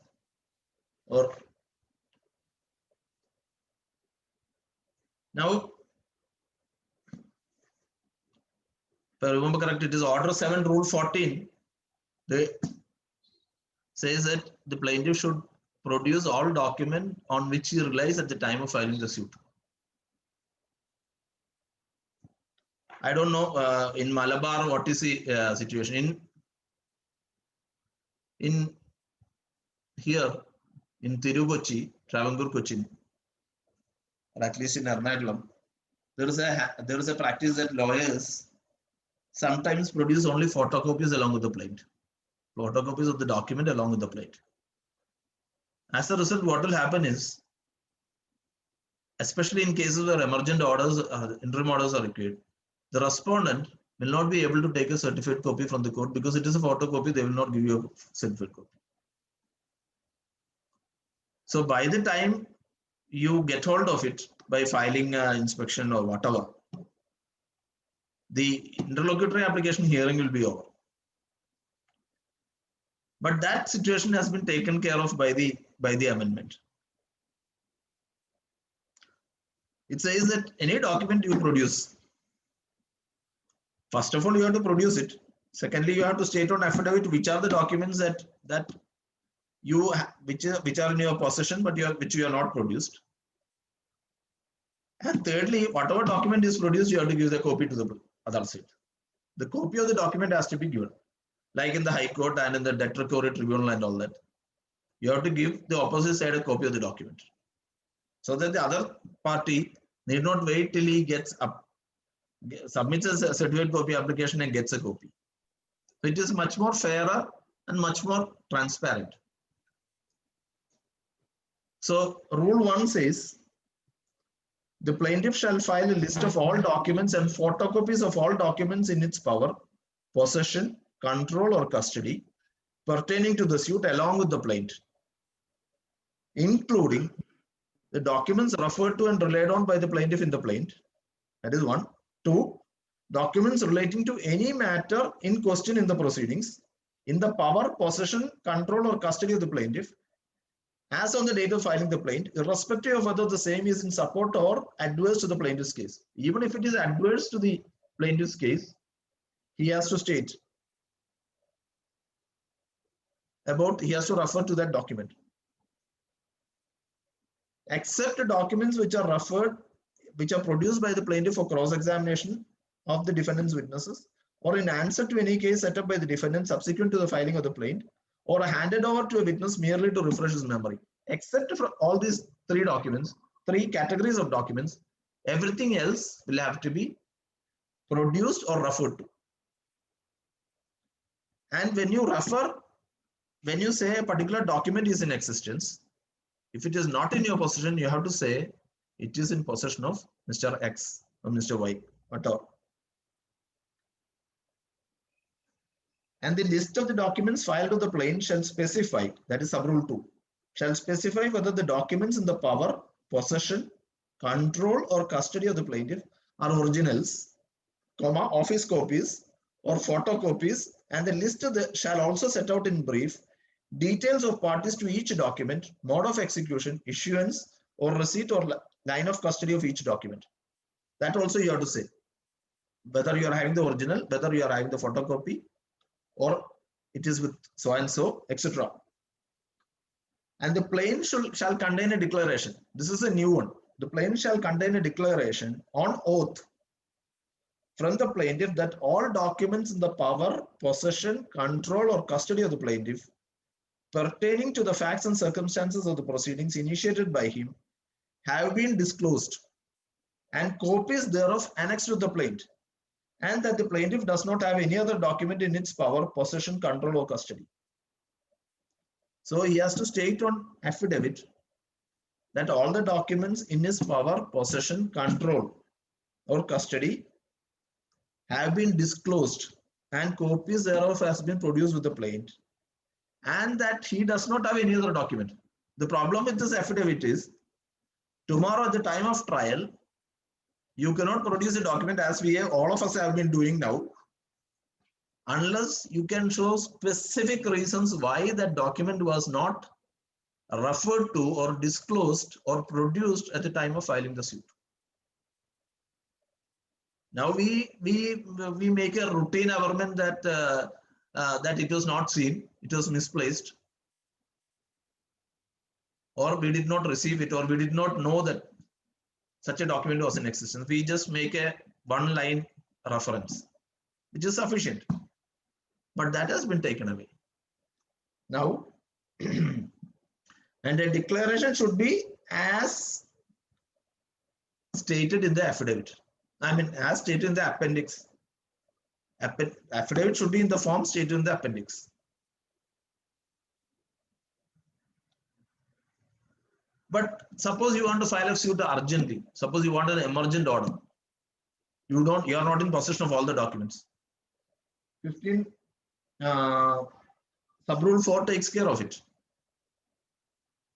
Now, if I remember correct, it is Order 7, Rule 14. They says that the plaintiff should produce all document on which he relies at the time of filing the suit. I don't know in Malabar what is the situation. In here in Tirukochi, Travancore Cochin, or at least in Ernakulam, there is a practice that lawyers sometimes produce only photocopies along with the plaint. Photocopies of the document along with the plaint. As a result, what will happen is especially in cases where emergent orders, interim orders are required, the respondent will not be able to take a certificate copy from the court because it is a photocopy. They will not give you a certificate copy. So by the time you get hold of it by filing inspection or whatever, the interlocutory application hearing will be over. But that situation has been taken care of by the amendment. It says that any document you produce, first of all, you have to produce it. Secondly, you have to state on affidavit which are the documents that you which are in your possession, but which you are not produced. And thirdly, whatever document is produced, you have to give the copy to the other side. The copy of the document has to be given, like in the High Court and in the Debt Recovery Tribunal and all that. You have to give the opposite side a copy of the document, so that the other party need not wait till he submits a certificate copy application and gets a copy. So it is much more fairer and much more transparent. So Rule 1 says, the plaintiff shall file a list of all documents and photocopies of all documents in its power, possession, control, or custody pertaining to the suit along with the plaintiff, including the documents referred to and relied on by the plaintiff in the plaint. That is 1. 2. Documents relating to any matter in question in the proceedings in the power, possession, control, or custody of the plaintiff as on the date of filing the plaint, irrespective of whether the same is in support or adverse to the plaintiff's case. Even if it is adverse to the plaintiff's case, he has to state about, he has to refer to that document. Except documents which are produced by the plaintiff for cross-examination of the defendant's witnesses, or in answer to any case set up by the defendant subsequent to the filing of the plaint, or handed over to a witness merely to refresh his memory. Except for all these 3 documents, 3 categories of documents, everything else will have to be produced or referred to. And when you say a particular document is in existence, if it is not in your possession, you have to say it is in possession of Mr. X or Mr. Y, whatever. And the list of the documents filed to the plaintiff shall specify, that is sub-rule 2, shall specify whether the documents in the power, possession, control, or custody of the plaintiff are originals, office copies, or photocopies, and the list shall also set out in brief details of parties to each document, mode of execution, issuance, or receipt or line of custody of each document. That also you have to say, whether you are having the original, whether you are having the photocopy, or it is with so and so, etc. And the plaint shall contain a declaration. This is a new one. The plaint shall contain a declaration on oath from the plaintiff that all documents in the power, possession, control, or custody of the plaintiff pertaining to the facts and circumstances of the proceedings initiated by him have been disclosed, and copies thereof annexed to the plaint, and that the plaintiff does not have any other document in its power, possession, control, or custody. So he has to state on affidavit that all the documents in his power, possession, control, or custody have been disclosed, and copies thereof has been produced with the plaint, and that he does not have any other document. The problem with this affidavit is, tomorrow at the time of trial, you cannot produce a document as all of us have been doing now, unless you can show specific reasons why that document was not referred to or disclosed or produced at the time of filing the suit. Now we make a routine averment that that it was not seen, it was misplaced, or we did not receive it, or we did not know that such a document was in existence. We just make a 1-line reference, which is sufficient. But that has been taken away. Now, and a declaration should be as stated in the affidavit. I mean, as stated in the appendix. Affidavit should be in the form stated in the appendix. But suppose you want to file a suit urgently. Suppose you want an emergent order. You are not in possession of all the documents. 15 Subrule 4 takes care of it.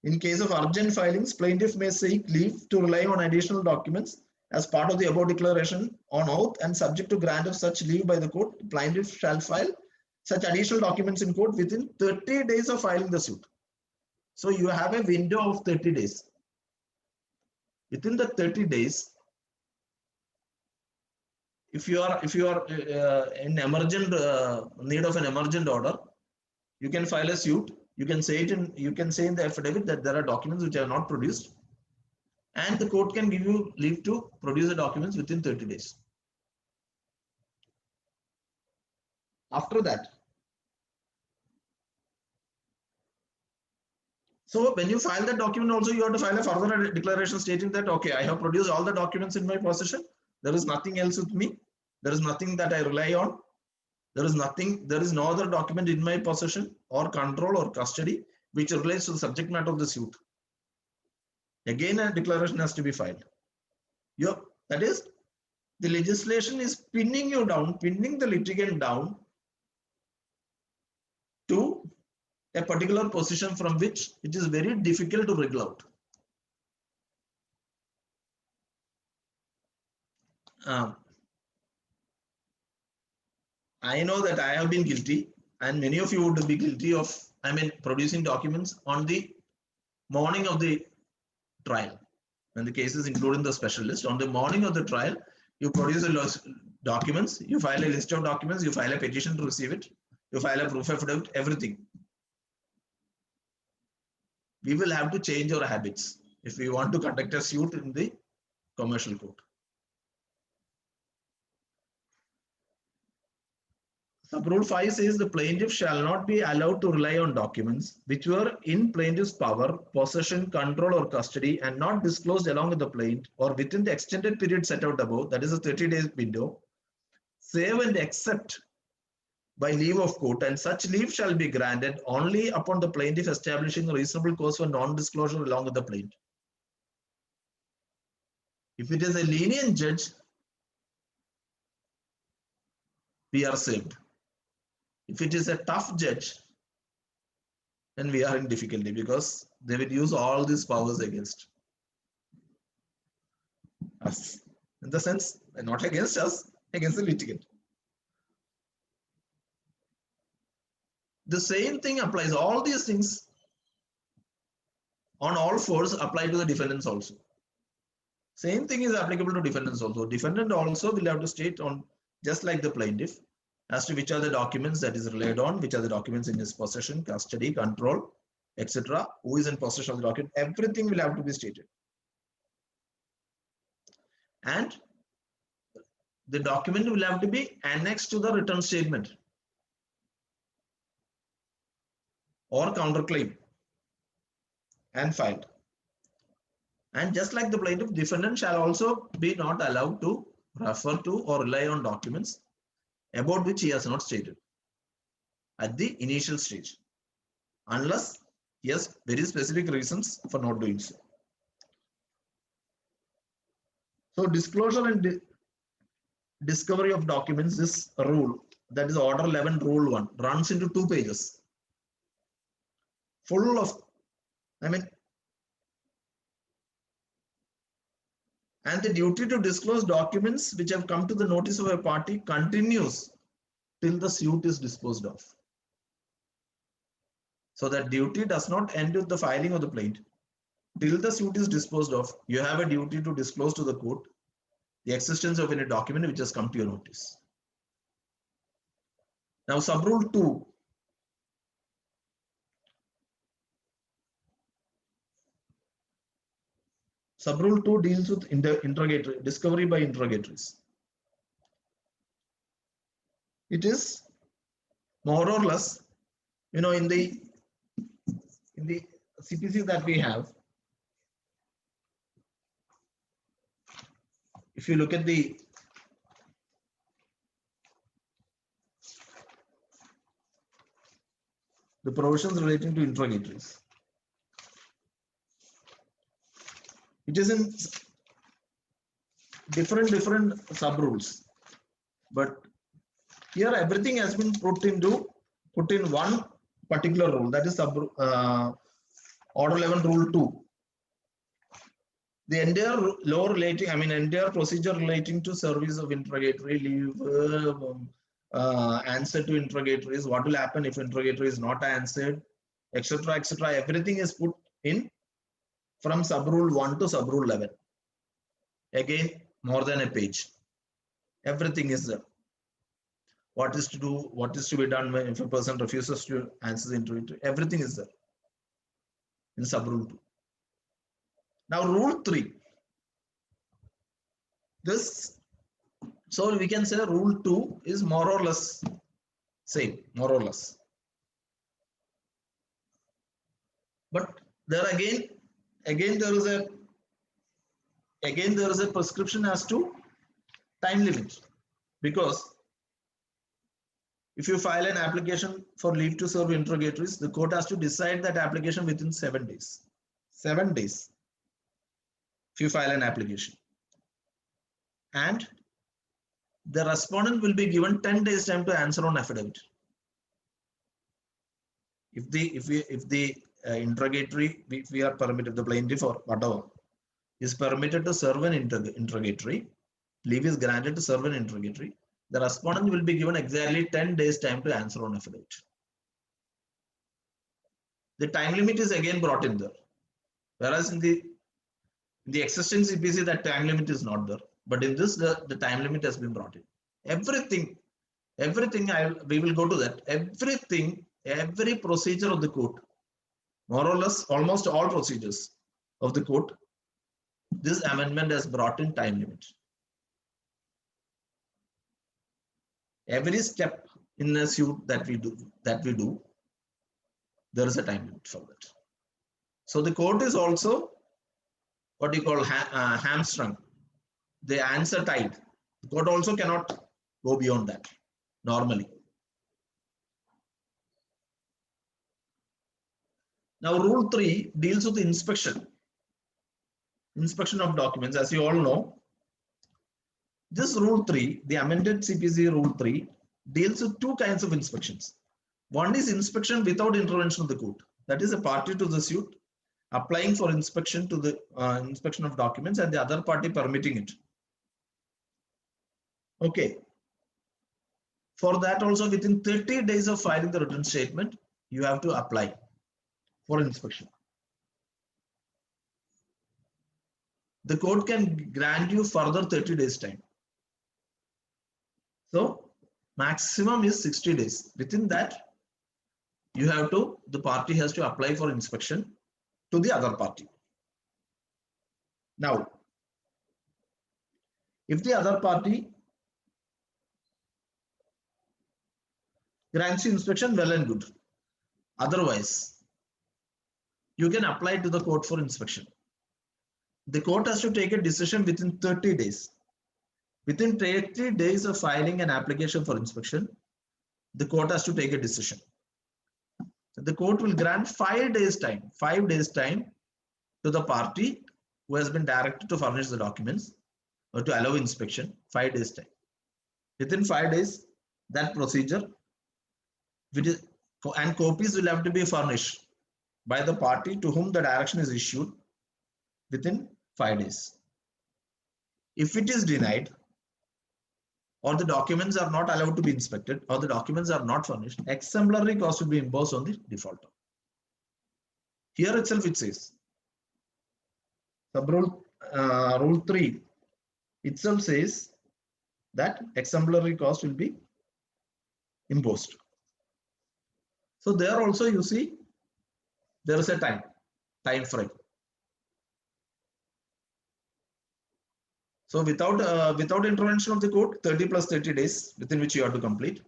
In case of urgent filings, plaintiff may seek leave to rely on additional documents as part of the above declaration on oath, and subject to grant of such leave by the court, plaintiff shall file such additional documents in court within 30 days of filing the suit. So you have a window of 30 days. Within the 30 days, if you are in emergent need of an emergent order, you can file a suit. You can say in the affidavit that there are documents which are not produced, and the court can give you leave to produce the documents within 30 days. After that, so when you file that document also, you have to file a further declaration stating that, okay, I have produced all the documents in my possession. There is nothing else with me. There is nothing that I rely on. There is no other document in my possession or control or custody which relates to the subject matter of the suit. Again, a declaration has to be filed. That is, the legislation is pinning you down, pinning the litigant down to a particular position from which it is very difficult to wriggle out. I know that I have been guilty, and many of you would be guilty of, producing documents on the morning of the trial. When the case is including the specialist, on the morning of the trial, you produce the documents, you file a list of documents, you file a petition to receive it, you file a proof affidavit, everything. We will have to change our habits if we want to conduct a suit in the commercial court. Subrule 5 says the plaintiff shall not be allowed to rely on documents which were in plaintiff's power, possession, control, or custody and not disclosed along with the plaint or within the extended period set out above, that is a 30-day window, save and except by leave of court, and such leave shall be granted only upon the plaintiff establishing a reasonable cause for non-disclosure along with the plaint. If it is a lenient judge, we are saved. If it is a tough judge, then we are in difficulty because they will use all these powers against us. In the sense, not against us, against the litigant. The same thing applies. All these things on all fours apply to the defendants also. Same thing is applicable to defendants also. Defendant also will have to state on, just like the plaintiff, as to which are the documents that is relied on, which are the documents in his possession, custody, control, etc. Who is in possession of the document. Everything will have to be stated. And the document will have to be annexed to the return statement or counterclaim and filed. And just like the plaintiff, defendant shall also be not allowed to refer to or rely on documents about which he has not stated at the initial stage, unless he has very specific reasons for not doing so. So disclosure and discovery of documents, this rule, that is order 11 rule 1, runs into 2 pages full of, and the duty to disclose documents which have come to the notice of a party continues till the suit is disposed of. So that duty does not end with the filing of the plaint. Till the suit is disposed of, you have a duty to disclose to the court the existence of any document which has come to your notice. Now, subrule 2. Subrule 2 deals with interrogatory, discovery by interrogatories. It is more or less, in the CPC that we have, if you look at the provisions relating to interrogatories, It is in different sub rules, but here everything has been put in one particular rule, that is order 11 rule 2. The entire law relating, entire procedure relating to service of interrogatory leave, answer to interrogatories, what will happen if interrogatory is not answered, etc., etc. Everything is put in from sub rule 1 to sub rule 11. Again, more than a page. Everything is there. What is to do, what is to be done if a person refuses to answer the interview. Everything is there in sub rule 2. Now rule 3. So we can say rule 2 is more or less same, more or less. But there again there is a prescription as to time limit, because if you file an application for leave to serve interrogatories, the court has to decide that application within 7 days. 7 days. If you file an application, and the respondent will be given 10 days time to answer on affidavit. If the interrogatory, if we are permitted, the plaintiff or whatever is permitted to serve an interrogatory, leave is granted to serve an interrogatory, the respondent will be given exactly 10 days time to answer on affidavit. The time limit is again brought in there, whereas in the existing CPC that time limit is not there, but in this the time limit has been brought in. Everything we will go to that. Every procedure of the court, more or less almost all procedures of the court, this amendment has brought in time limit. Every step in a suit that we do, there is a time limit for that. So the court is also what you call hamstrung. The answer tied. The court also cannot go beyond that normally. Now rule 3 deals with inspection of documents. As you all know, this rule 3, the amended CPC rule 3, deals with two kinds of inspections. One is inspection without intervention of the court. That is a party to the suit applying for inspection to the inspection of documents, and the other party permitting it. Okay. For that also, within 30 days of filing the written statement, you have to apply for inspection. The court can grant you further 30 days time. So maximum is 60 days. Within that, the party has to apply for inspection to the other party. Now, if the other party grants you inspection, well and good. Otherwise, you can apply to the court for inspection. The court has to take a decision within 30 days. Within 30 days of filing an application for inspection, the court has to take a decision. So the court will grant 5 days time to the party who has been directed to furnish the documents or to allow inspection. 5 days time. Within 5 days, that procedure, and copies will have to be furnished by the party to whom the direction is issued within 5 days. If it is denied, or the documents are not allowed to be inspected, or the documents are not furnished, exemplary cost will be imposed on the defaulter. Here itself it says, rule 3 itself says that exemplary cost will be imposed. So there also you see there is a time frame. So without intervention of the court, 30 plus 30 days within which you have to complete.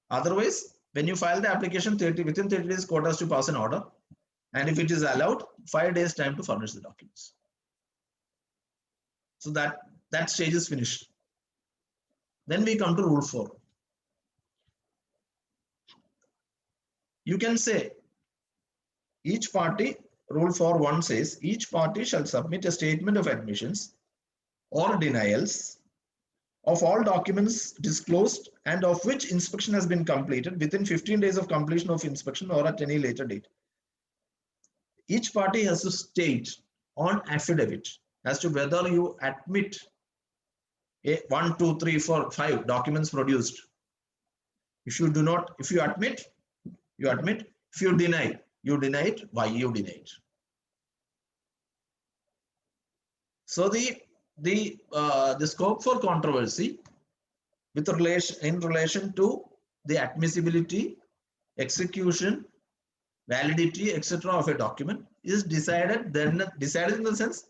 Otherwise, when you file the application, within 30 days, court has to pass an order. And if it is allowed, 5 days time to furnish the documents. So that stage is finished. Then we come to rule 4. You can say each party Rule 4.1 says each party shall submit a statement of admissions or denials of all documents disclosed and of which inspection has been completed within 15 days of completion of inspection or at any later date. Each party has to state on affidavit as to whether you admit 1, 2, 3, 4, 5 documents produced. If you do not, if you admit, you admit. If you deny it, why you deny it. So the scope for controversy with relation to the admissibility, execution, validity, etc. of a document is decided in the sense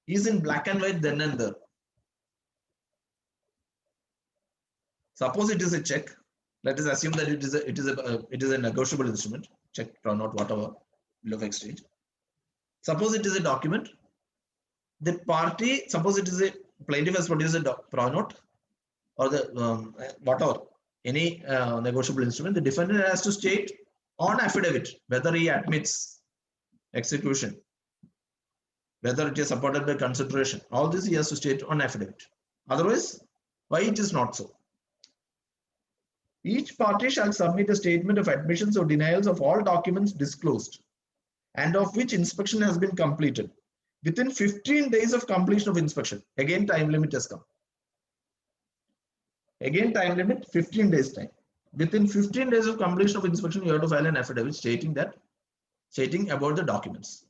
is in black and white then and there. Suppose it is a check. Let us assume that it is a negotiable instrument, check, pronote, whatever, bill of exchange. Suppose it is a document. The party, suppose it is a plaintiff has produced a pronote or the whatever, any negotiable instrument. The defendant has to state on affidavit whether he admits execution, whether it is supported by consideration. All this he has to state on affidavit. Otherwise, why it is not so? Each party shall submit a statement of admissions or denials of all documents disclosed and of which inspection has been completed within 15 days of completion of inspection. Again, time limit has come. Again, time limit, 15 days time. Within 15 days of completion of inspection, you have to file an affidavit stating about the documents.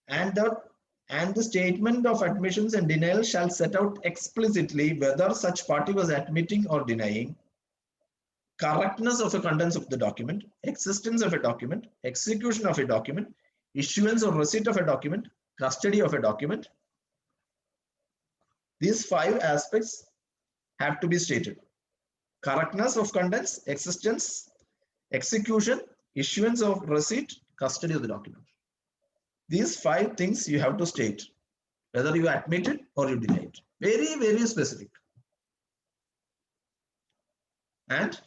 And the statement of admissions and denial shall set out explicitly whether such party was admitting or denying, correctness of the contents of the document, existence of a document, execution of a document, issuance or receipt of a document, custody of a document. These 5 aspects have to be stated. Correctness of contents, existence, execution, issuance of receipt, custody of the document. These 5 things you have to state, whether you admit it or you deny it. Very, very specific. And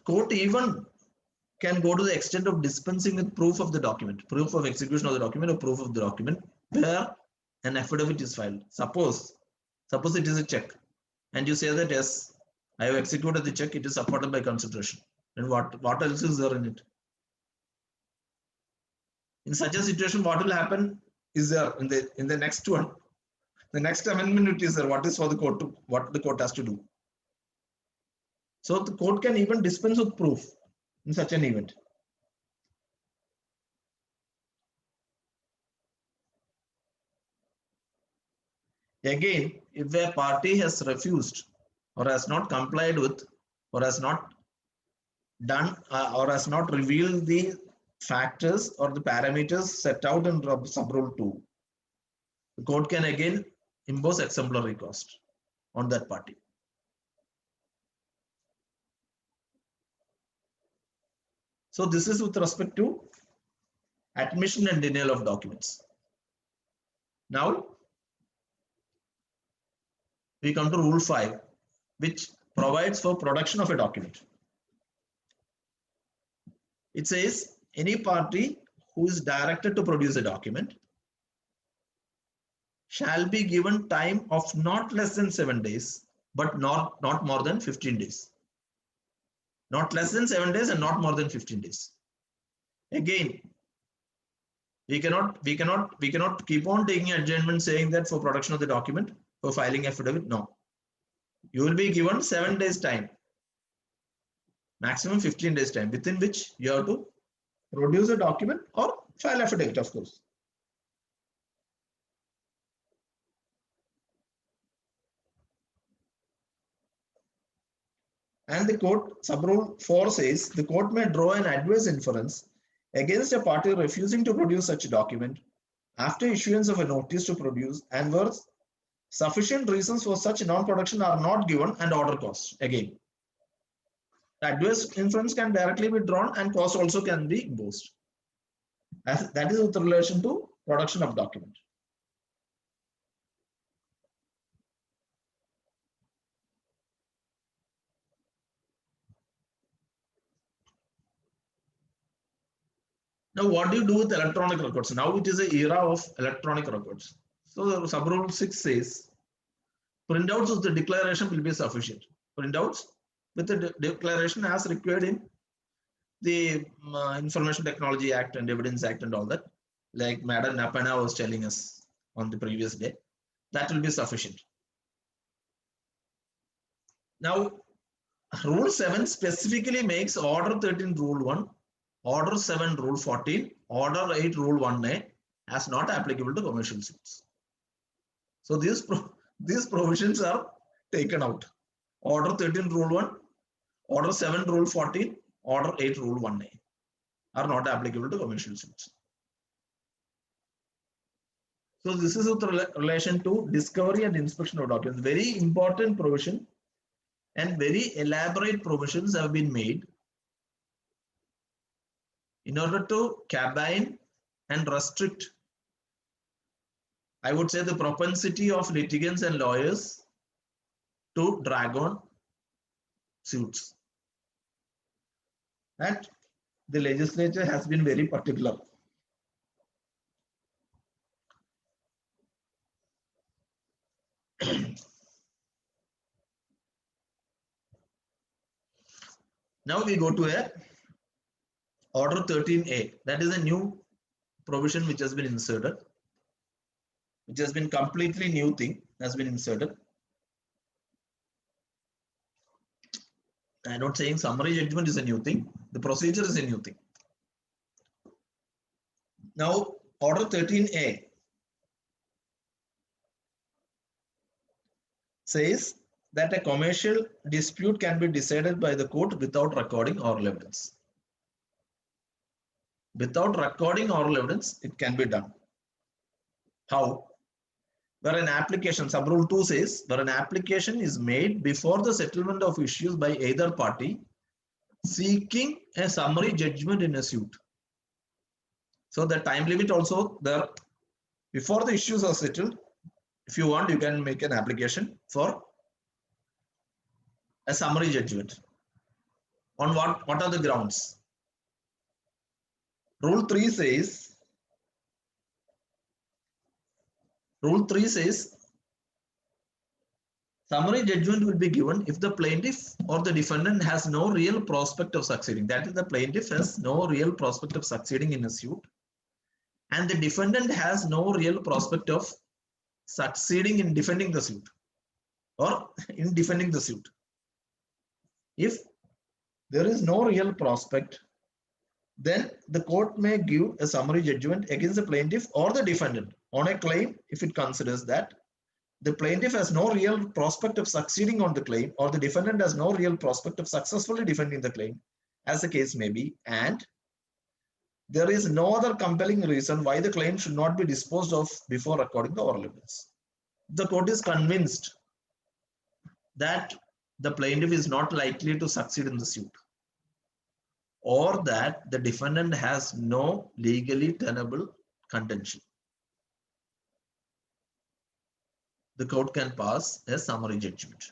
court even can go to the extent of dispensing with proof of the document, proof of execution of the document or proof of the document where an affidavit is filed. Suppose it is a check and you say that yes, I have executed the check, it is supported by consideration. And what else is there in it? In such a situation, what will happen is there in the next one. The next amendment is there. What is for the court to, what the court has to do. So the court can even dispense with proof in such an event. Again, if a party has refused or has not complied with or has not done or has not revealed the factors or the parameters set out in sub-rule 2, the court can again impose exemplary cost on that party. So this is with respect to admission and denial of documents. Now we come to rule 5, which provides for production of a document. It says any party who is directed to produce a document shall be given time of not less than 7 days, but not more than 15 days. Not less than 7 days and not more than 15 days. Again, we cannot keep on taking adjournment saying that for production of the document, for filing affidavit. No. You will be given 7 days time, maximum 15 days time, within which you have to produce a document or file affidavit, of course. And the court, sub-rule 4 says, the court may draw an adverse inference against a party refusing to produce such a document after issuance of a notice to produce and where sufficient reasons for such non-production are not given and order costs. Again, the adverse inference can directly be drawn and cost also can be imposed. That is with relation to production of document. Now, what do you do with electronic records? Now it is an era of electronic records. So sub-rule 6 says, printouts of the declaration will be sufficient. Printouts with the declaration as required in the Information Technology Act and Evidence Act and all that, like Madam Napana was telling us on the previous day, that will be sufficient. Now, Rule 7 specifically makes Order 13 Rule 1, Order 7 Rule 14, Order 8 Rule 1A as not applicable to commercial suits. So these provisions are taken out. Order 13 Rule 1, Order 7 Rule 14, Order 8 Rule 1A are not applicable to commercial suits. So this is with relation to discovery and inspection of documents. Very important provision and very elaborate provisions have been made in order to cabin and restrict, I would say, the propensity of litigants and lawyers to drag on suits. And the legislature has been very particular. Now we go to a Order 13A. That is a new provision which has been inserted, which has been completely new thing has been inserted. I'm not saying summary judgment is a new thing. The procedure is a new thing. Now, Order 13A says that a commercial dispute can be decided by the court without recording oral evidence. Without recording oral evidence, it can be done. How? Where an application, sub-rule 2 says, where an application is made before the settlement of issues by either party seeking a summary judgment in a suit. So the time limit also there, before the issues are settled, if you want, you can make an application for a summary judgment. On what are the grounds? Rule 3 says, summary judgment will be given if the plaintiff or the defendant has no real prospect of succeeding. That is, the plaintiff has no real prospect of succeeding in a suit, and the defendant has no real prospect of succeeding in defending the suit or in defending the suit. If there is no real prospect, then the court may give a summary judgment against the plaintiff or the defendant on a claim if it considers that the plaintiff has no real prospect of succeeding on the claim or the defendant has no real prospect of successfully defending the claim, as the case may be, and there is no other compelling reason why the claim should not be disposed of before recording the oral evidence. The court is convinced that the plaintiff is not likely to succeed in the suit, or that the defendant has no legally tenable contention, the court can pass a summary judgment.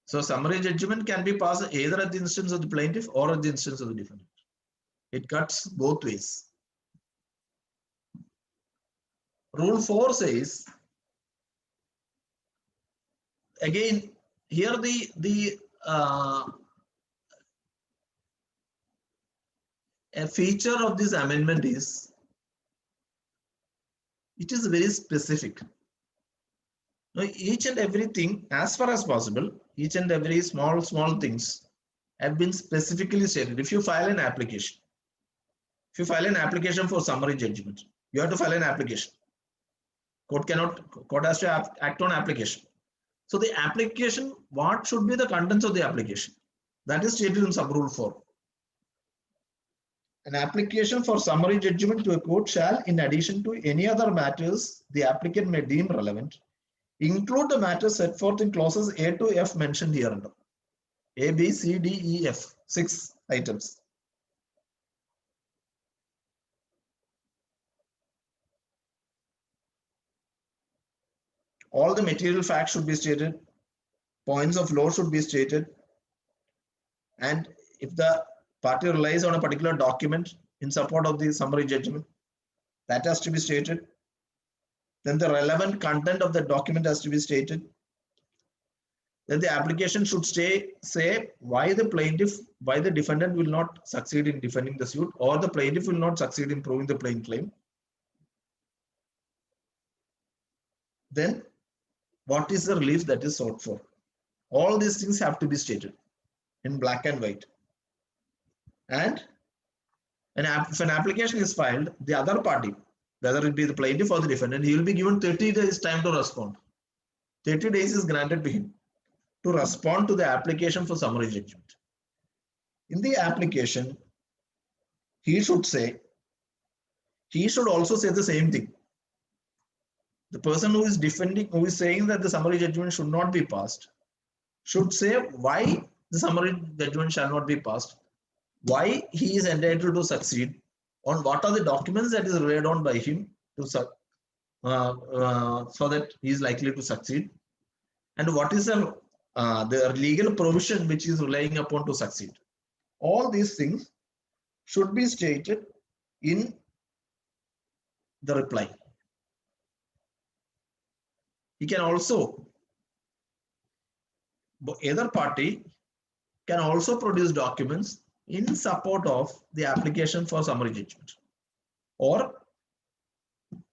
So summary judgment can be passed either at the instance of the plaintiff or at the instance of the defendant. It cuts both ways. Rule 4 says, again, here a feature of this amendment is, it is very specific. Now, each and everything, as far as possible, each and every small things have been specifically stated. If you file an application, for summary judgment, you have to file an application. Court has to act on application. So the application, what should be the contents of the application? That is stated in sub-rule 4. An application for summary judgment to a court shall, in addition to any other matters the applicant may deem relevant, include the matters set forth in clauses A to F mentioned hereunder. A, B, C, D, E, F, 6 items. all the material facts should be stated, points of law should be stated, and if the party relies on a particular document in support of the summary judgment, that has to be stated. Then the relevant content of the document has to be stated. Then the application should say why the defendant will not succeed in defending the suit, or the plaintiff will not succeed in proving the plain claim. Then what is the relief that is sought for? All these things have to be stated in black and white. And if an application is filed, the other party, whether it be the plaintiff or the defendant, he will be given 30 days time to respond. 30 days is granted to him to respond to the application for summary judgment. In the application, he should also say the same thing. The person who is defending, who is saying that the summary judgment should not be passed, should say why the summary judgment shall not be passed, why he is entitled to succeed, on what are the documents that is relied on by him to so that he is likely to succeed, and what is the legal provision which is relying upon to succeed. All these things should be stated in the reply. He can also, either party can also produce documents in support of the application for summary judgment or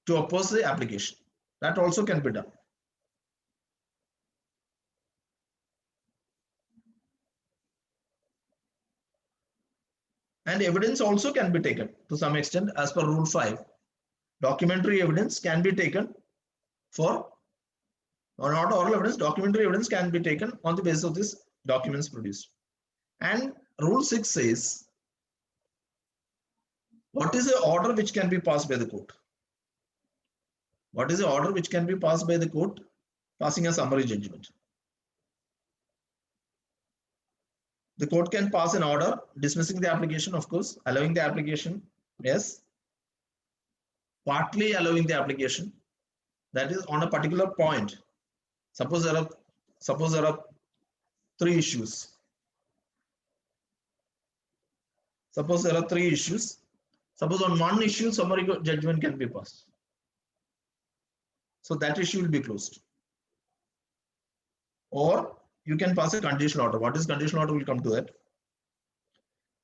to oppose the application. That also can be done. And evidence also can be taken to some extent as per Rule 5. Documentary evidence can be taken for, or not oral evidence, documentary evidence can be taken on the basis of these documents produced. And Rule 6 says, what is the order which can be passed by the court? What is the order which can be passed by the court passing a summary judgment? The court can pass an order dismissing the application, of course, allowing the application, yes, partly allowing the application, that is on a particular point. Suppose there are three issues. Suppose there are three issues. Suppose on one issue, summary judgment can be passed. So that issue will be closed. Or you can pass a conditional order. What is conditional order? We'll come to that.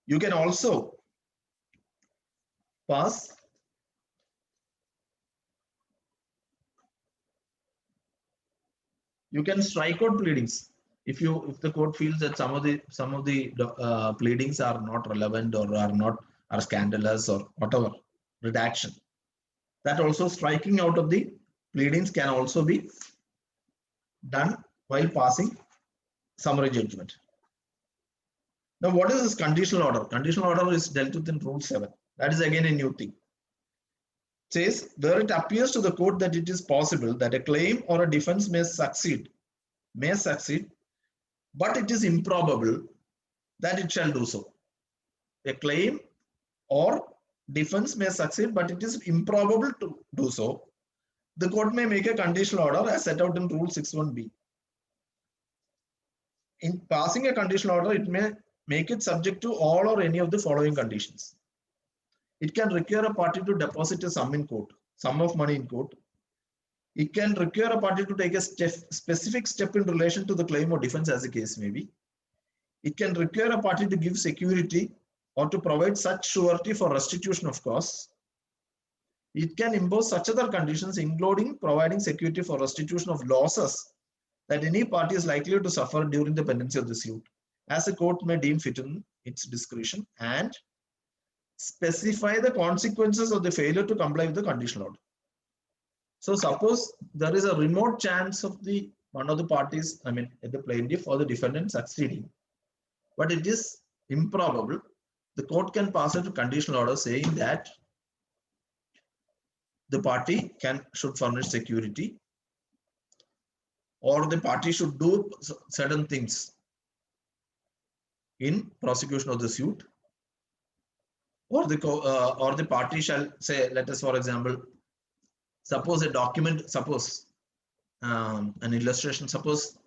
You can also pass you can strike out pleadings if the court feels that some of the pleadings are not relevant or are scandalous or whatever redaction. That also striking out of the pleadings can also be done while passing summary judgment. Now, what is this conditional order? Conditional order is dealt with in Rule 7. That is again a new thing. It says, where it appears to the court that it is possible that a claim or a defense may succeed, but it is improbable that it shall do so. A claim or defense may succeed, but it is improbable to do so. The court may make a conditional order as set out in Rule 6(1)(b). In passing a conditional order, it may make it subject to all or any of the following conditions. It can require a party to deposit a sum in court, sum of money in court. It can require a party to take a specific step in relation to the claim or defense as the case may be. It can require a party to give security or to provide such surety for restitution of costs. It can impose such other conditions, including providing security for restitution of losses that any party is likely to suffer during the pendency of the suit, as the court may deem fit in its discretion, and specify the consequences of the failure to comply with the conditional order. So suppose there is a remote chance of one of the parties, the plaintiff or the defendant succeeding, but it is improbable. The court can pass a conditional order saying that the party should furnish security, or the party should do certain things in prosecution of the suit, or the party shall say, let us, for example, suppose an illustration. Suppose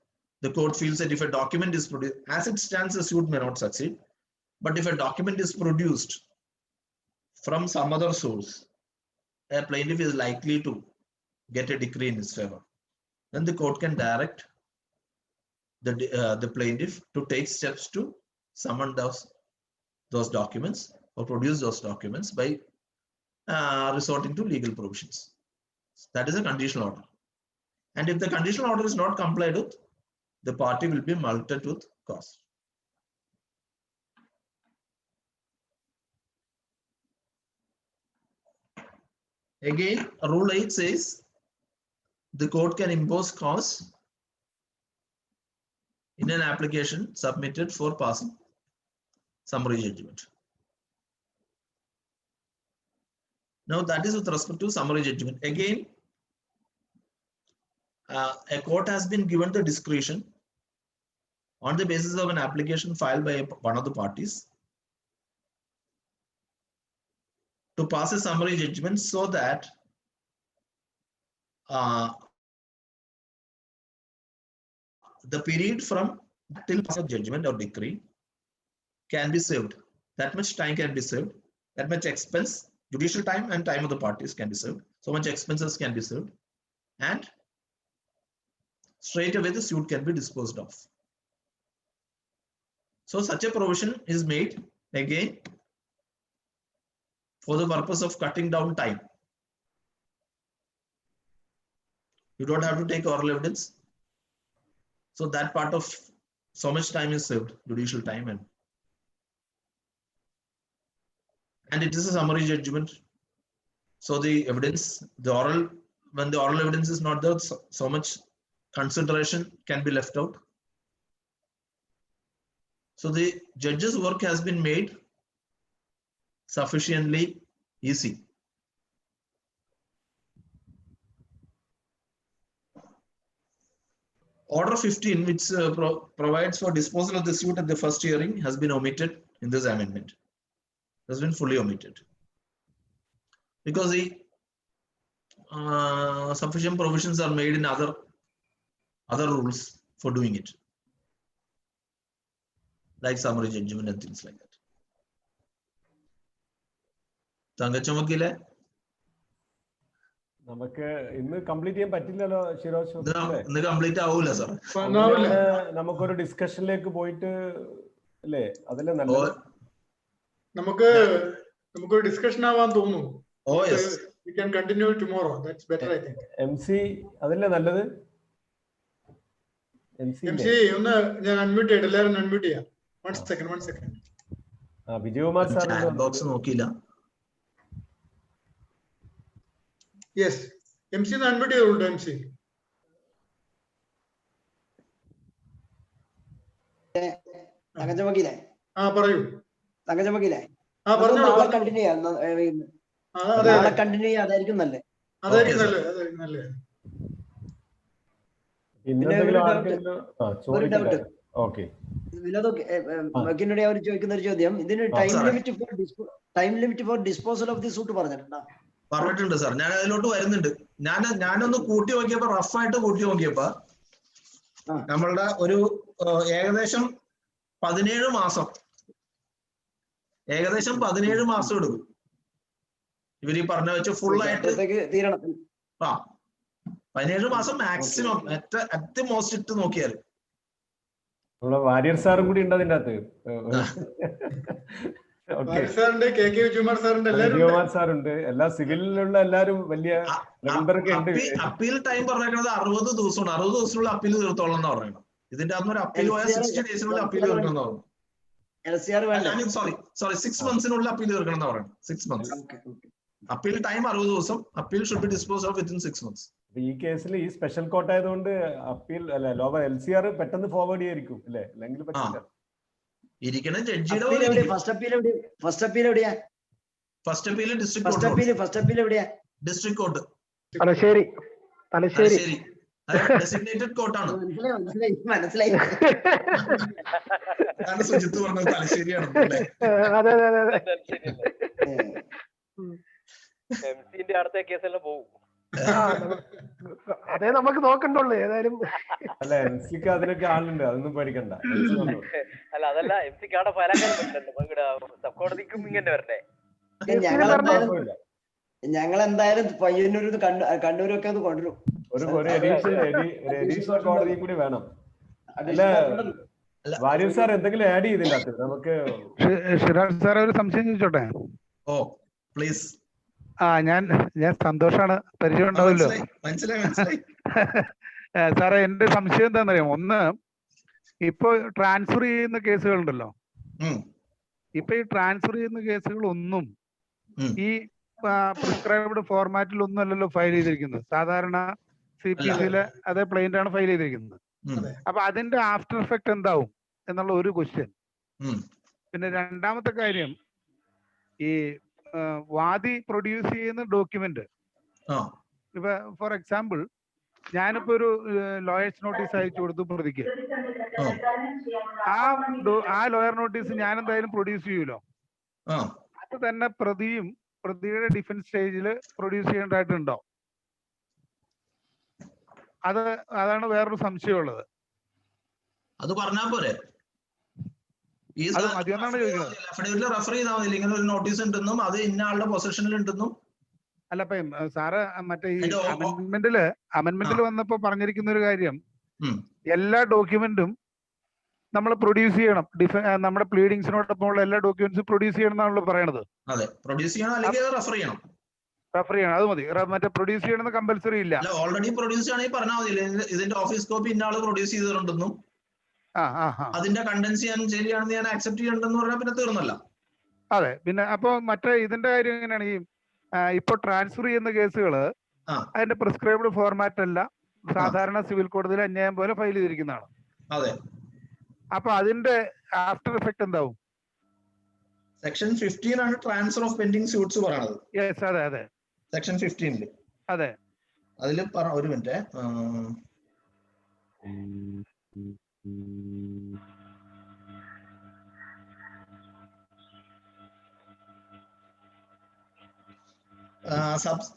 the court feels that if a document is produced, as it stands, the suit may not succeed. But if a document is produced from some other source, a plaintiff is likely to get a decree in his favor. Then the court can direct the plaintiff to take steps to summon those documents or produce those documents by resorting to legal provisions. That is a conditional order. And if the conditional order is not complied with, the party will be mulcted with cost. Again, Rule 8 says the court can impose costs in an application submitted for passing summary judgment. Now that is with respect to summary judgment. Again, a court has been given the discretion on the basis of an application filed by one of the parties to pass a summary judgment so that the period from till pass of judgment or decree can be saved. That much time can be saved. That much expense, judicial time and time of the parties can be saved. So much expenses can be saved. And straight away the suit can be disposed of. So such a provision is made again for the purpose of cutting down time. You don't have to take oral evidence. So that part of so much time is saved, judicial time, and it is a summary judgment. So the evidence, when the oral evidence is not there, so much consideration can be left out. So the judge's work has been made sufficiently easy. Order 15, which provides for disposal of the suit at the first hearing, has been omitted in this amendment. It has been fully omitted because the sufficient provisions are made in other rules for doing it, like summary judgment and things like that. Tangachamokile? നമുക്ക് ഇന്ന് complete ചെയ്യാൻ പറ്റില്ലല്ലോ ശിരോസ്. ഇന്ന് complete ആവൂല sir. നമുക്കൊരു ഡിസ്കഷനിലേക്ക് പോയിട്ട് അല്ലേ, അതല്ലേ നല്ലത്. നമുക്കൊരു ഡിസ്കഷൻ ആവാൻ തോന്നുന്നു. Oh yes. We can continue tomorrow. That's better, I think. MC അതല്ലേ നല്ലത്. MC ഒന്ന് ഞാൻ അൺമ്യൂട്ട് ചെയ്യട്ടെ, എല്ലാവരും അൺമ്യൂട്ട് ചെയ്യാം. One second. Vijayakumar sir box നോക്കിയില്ല. Yes, MC ഒന്ന് അൺമ്യൂട്ട് ചെയ്തോളൂ. MC തങ്കച്ചമക്കിലെ പറയൂ. തങ്കച്ചമക്കിലെ പറഞ്ഞോളൂ. കണ്ടിന്യൂ ചെയ്യാം. നാളെ കണ്ടിന്യൂ ചെയ്യാം, അതായിരിക്കും നല്ലത്. വിനോദ് അവർ ചോദിക്കുന്ന ഒരു ചോദ്യം, ഇതിന് time limit for disposal of the suit പറഞ്ഞിട്ടുണ്ട് സാർ. ഞാൻ അതിലോട്ട് വരുന്നുണ്ട്. ഞാനൊന്ന് കൂട്ടി നോക്കിയപ്പോ, റഫായിട്ട് കൂട്ടി നോക്കിയപ്പോ നമ്മളുടെ ഒരു ഏകദേശം 17 മാസം എടുക്കും ഇവർ ഈ പറഞ്ഞ വെച്ച് ഫുള്ളായിട്ട് തീരണം. 17 മാസം മാക്സിമം അറ്റ് മോസ്റ്റ് ഇട്ട് നോക്കിയാൽ. വാര്യർ സാറും കൂടി ഉണ്ട് അതിന്റെ അകത്ത്. വിജയകുമാർ സാറുണ്ട്. എല്ലാ സിവിലിലുള്ള എല്ലാരും വലിയ മെമ്പറൊക്കെ ഉണ്ട്. അപ്പീൽ ടൈം പറഞ്ഞേക്കുന്നത് 60 ദിവസമാണ്. 60 ദിവസത്തിനുള്ള അപ്പീൽ തീർത്തോളം എന്ന് പറയണം. ഇതിന്റെ അകത്ത് ഒരു അപ്പീൽ പോയാൽ 60 ഡേയ്സിനുള്ള അപ്പീൽ തീർക്കണം എന്ന് പറഞ്ഞു. സോറി 6 മന്ത്സിനുള്ള അപ്പീൽ തീർക്കണം എന്ന് പറയണം. 6 മന്ത്സ് അപ്പീൽ ടൈം 60 ദിവസം. Appeal should be dispose of within 6 months. ഈ കേസിൽ ഈ സ്പെഷ്യൽ കോർട്ട് ആയതുകൊണ്ട് അപ്പീൽ അല്ല, ലോവർ LCR പെട്ടെന്ന് ഫോർവേഡ് ചെയ്യായിരിക്കും അല്ലേ, അല്ലെങ്കിൽ പറ്റില്ല. ഇരിക്കണ ജഡ്ജിയുടെ ഫസ്റ്റ് അപ്പീൽ എവിടെയാ? First appeal district court Thalassery designated കോർട്ടാണ്. മനസ്സിലായി. സുജിത്ത് പറഞ്ഞത് തലശ്ശേരിയാണ്. അടുത്ത കേസെല്ലാം പോകും. അതേ നമുക്ക് നോക്കണ്ടുള്ളൂ ഏതായാലും. അല്ല MC-ക്ക് അതിനൊക്കെ ആളുണ്ട്, അതൊന്നും പേടിക്കണ്ട. അല്ല അതല്ല MC-ക്ക് അവിടെ ഫയലാക്കാൻ പറ്റില്ലല്ലോ, സബ് കോടതിക്കും ഇങ്ങനെ വരണ്ടേ. ഞങ്ങൾ എന്തായാലും പയ്യന്നൂർ കണ്ണൂരൊക്കെ അത് കൊണ്ടുവരും. ഒരു അഡീഷണൽ കോടതിയും കൂടി വേണം. അല്ല വാര്യർ സാർ എന്തെങ്കിലും ആഡ് ചെയ്തില്ല നമുക്ക്? ഷിറാസ് സാർ ഒരു സംശയം ചോദിച്ചോട്ടെ? ഓ പ്ലീസ്. ഞാൻ സന്തോഷാണ്, പരിചയം ഉണ്ടാവുമല്ലോ. മനസ്സിലായി. സാറേ എന്റെ സംശയം എന്താണെന്നറിയാം, ഒന്ന് ഇപ്പൊ ട്രാൻസ്ഫർ ചെയ്യുന്ന കേസുകളുണ്ടല്ലോ, ഇപ്പൊ ഈ ട്രാൻസ്ഫർ ചെയ്യുന്ന കേസുകളൊന്നും ഈ പ്രിസ്ക്രൈബ്ഡ് ഫോർമാറ്റിൽ ഒന്നും അല്ലല്ലോ ഫയൽ ചെയ്തിരിക്കുന്നത്. സാധാരണ CPC-യിലെ അതേ പ്ലെയിന്റ് ആണ് ഫയൽ ചെയ്തിരിക്കുന്നത്. അപ്പൊ അതിന്റെ ആഫ്റ്റർ എഫക്ട് എന്താവും എന്നുള്ള ഒരു ക്വസ്റ്റ്യൻ. പിന്നെ രണ്ടാമത്തെ കാര്യം, ഈ വാദി പ്രൊഡ്യൂസ് ചെയ്യുന്ന ഡോക്യുമെന്റ്, ഇപ്പൊ ഫോർ എക്സാമ്പിൾ ഞാനിപ്പോ ഒരു ലോയേഴ്സ് നോട്ടീസ് അയച്ചു കൊടുത്തു പ്രതിക്ക്. ആ ലോയർ നോട്ടീസ് ഞാൻ എന്തായാലും പ്രൊഡ്യൂസ് ചെയ്യൂലോ. അത് തന്നെ പ്രതിയുടെ ഡിഫൻസ് സ്റ്റേജിൽ പ്രൊഡ്യൂസ് ചെയ്യേണ്ടതായിട്ടുണ്ടോ? അതാണ് വേറൊരു സംശയമുള്ളത്. അത് പറഞ്ഞാൽ പോരെ? മതിയെന്നാണ് ചോദിക്കുന്നത്. അഫിഡവിറ്റിൽ റെഫർ ചെയ്താൽ മതി, ഇങ്ങനെ ഒരു നോട്ടീസ് ഉണ്ടെന്നും അത് ഇന്ന ആളുടെ പൊസിഷനിൽ ഉണ്ടെന്നും. അല്ല ഇപ്പൊ സാറ് മറ്റേ ഈ അമെന്റ്മെന്റിൽ വന്നപ്പോ പറഞ്ഞിരിക്കുന്ന ഒരു കാര്യം, എല്ലാ ഡോക്യുമെന്റും നമ്മൾ പ്രൊഡ്യൂസ് ചെയ്യണം. നമ്മുടെ പ്ലീഡിങ്സിനോടൊപ്പമുള്ള എല്ലാ ഡോക്യുമെന്റ്സും പ്രൊഡ്യൂസ് ചെയ്യണം എന്നാണല്ലോ പറയണത്. അതെ, പ്രൊഡ്യൂസ് ചെയ്യണം, അല്ലെങ്കിൽ റെഫർ ചെയ്യണം. അത് മതി. മറ്റേ പ്രൊഡ്യൂസ് ചെയ്യണമെന്ന് കമ്പൽസറി ഇല്ല. ഓൾറെഡി പ്രൊഡ്യൂസ് ചെയ്യണമെങ്കിൽ പറഞ്ഞാൽ മതി, ഇതിന്റെ ഓഫീസ് കോപ്പി ഇന്ന ആള് പ്രൊഡ്യൂസ് ചെയ്തിട്ടുണ്ടെന്നും അതിന്റെ കണ്ടൻസ് ശരിയാണെന്ന് ഞാൻ അക്സെപ്റ്റ് ചെയ്യണ്ടെന്ന് പറഞ്ഞാൽ പിന്നെ തീർന്നല്ല. അതെ. പിന്നെ അപ്പൊ മറ്റേ ഇതിന്റെ കാര്യം എങ്ങനെയാണ്? ഈ ഇപ്പൊ ട്രാൻസ്ഫർ ചെയ്യുന്ന കേസുകള് അതിന്റെ പ്രിസ്ക്രൈബ്ഡ് ഫോർമാറ്റ് അല്ല, സാധാരണ സിവിൽ കോടതിയിൽ അന്യായം പോലെ ഫയൽ ചെയ്തിരിക്കുന്നതാണ്. അതെ. അപ്പൊ അതിന്റെ ആഫ്റ്റർ എഫക്ട് എന്താവും? സെക്ഷൻ 15 ആണ് ട്രാൻസ്ഫർ ഓഫ് പെൻഡിങ് സ്യൂട്ട്സ് പറയണത്. യെസ്, അതെ. സെക്ഷൻ 15 അതെ. അതിൽ ഒരു minute,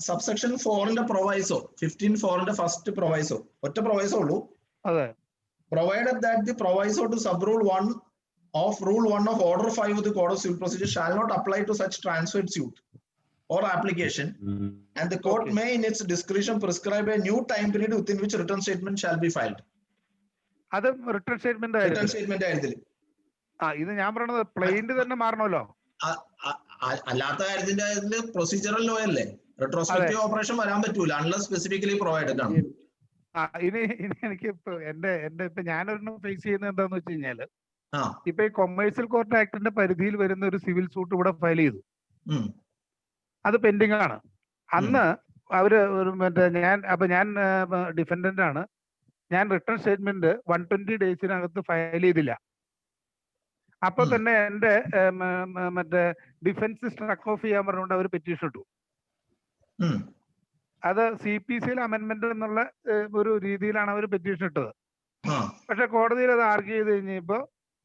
subsection 4ന്റെ proviso, 15(4)ന്റെ first proviso, ഒറ്റ പ്രൊവൈസോ ഉള്ളൂ. അതെ. Provided that the proviso to sub-rule 1 of Rule 1 of Order 5 of the Code of Civil Procedure shall not apply to such transferred suit or application, and the court may in its discretion prescribe a new time period within which return statement shall be filed. അത് return statement ആയിരുന്നില്ല. ഇത് ഞാൻ പറയണത് പ്ലെയിന്റ് തന്നെ മാറണമല്ലോ. അല്ലാത്ത കാര്യത്തിന്റെ കാര്യത്തില് procedural law അല്ലേ, റെട്രോസ്പെക്റ്റീവ് ഓപ്പറേഷൻ വരാൻ പറ്റൂല അൺലെസ് സ്പെസിഫിക്കലി പ്രൊവൈഡഡ് ആണ്. ഇനി എനിക്ക് ഇപ്പൊ ഞാനൊരെണ്ണം ഫേസ് ചെയ്യുന്നത് എന്താന്ന് വെച്ച് കഴിഞ്ഞാല്, ഇപ്പൊ ഈ കൊമേഴ്സ്യൽ കോർട്ട് ആക്ടിന്റെ പരിധിയിൽ വരുന്ന ഒരു സിവിൽ സൂട്ട് ഇവിടെ ഫയൽ ചെയ്തു, അത് പെൻഡിങ് ആണ്. അന്ന് അവര് ഞാൻ ഡിഫൻഡന്റ് ആണ്, ഞാൻ റിട്ടേൺ സ്റ്റേറ്റ്മെന്റ് 120 ഡേയ്സിനകത്ത് ഫയൽ ചെയ്തില്ല. അപ്പൊ തന്നെ എന്റെ മറ്റേ ഡിഫൻസ് സ്ട്രക്ക് ഓഫ് ചെയ്യാൻ പറഞ്ഞുകൊണ്ട് അവർ പെറ്റീഷൻ ഇട്ടു. അത് CPC-യിൽ അമെന്റ്മെന്റ് എന്നുള്ള ഒരു രീതിയിലാണ് അവർ പെറ്റീഷൻ ഇട്ടത്. പക്ഷെ കോടതിയിൽ അത് ആർഗ്യൂ ചെയ്ത് കഴിഞ്ഞപ്പോ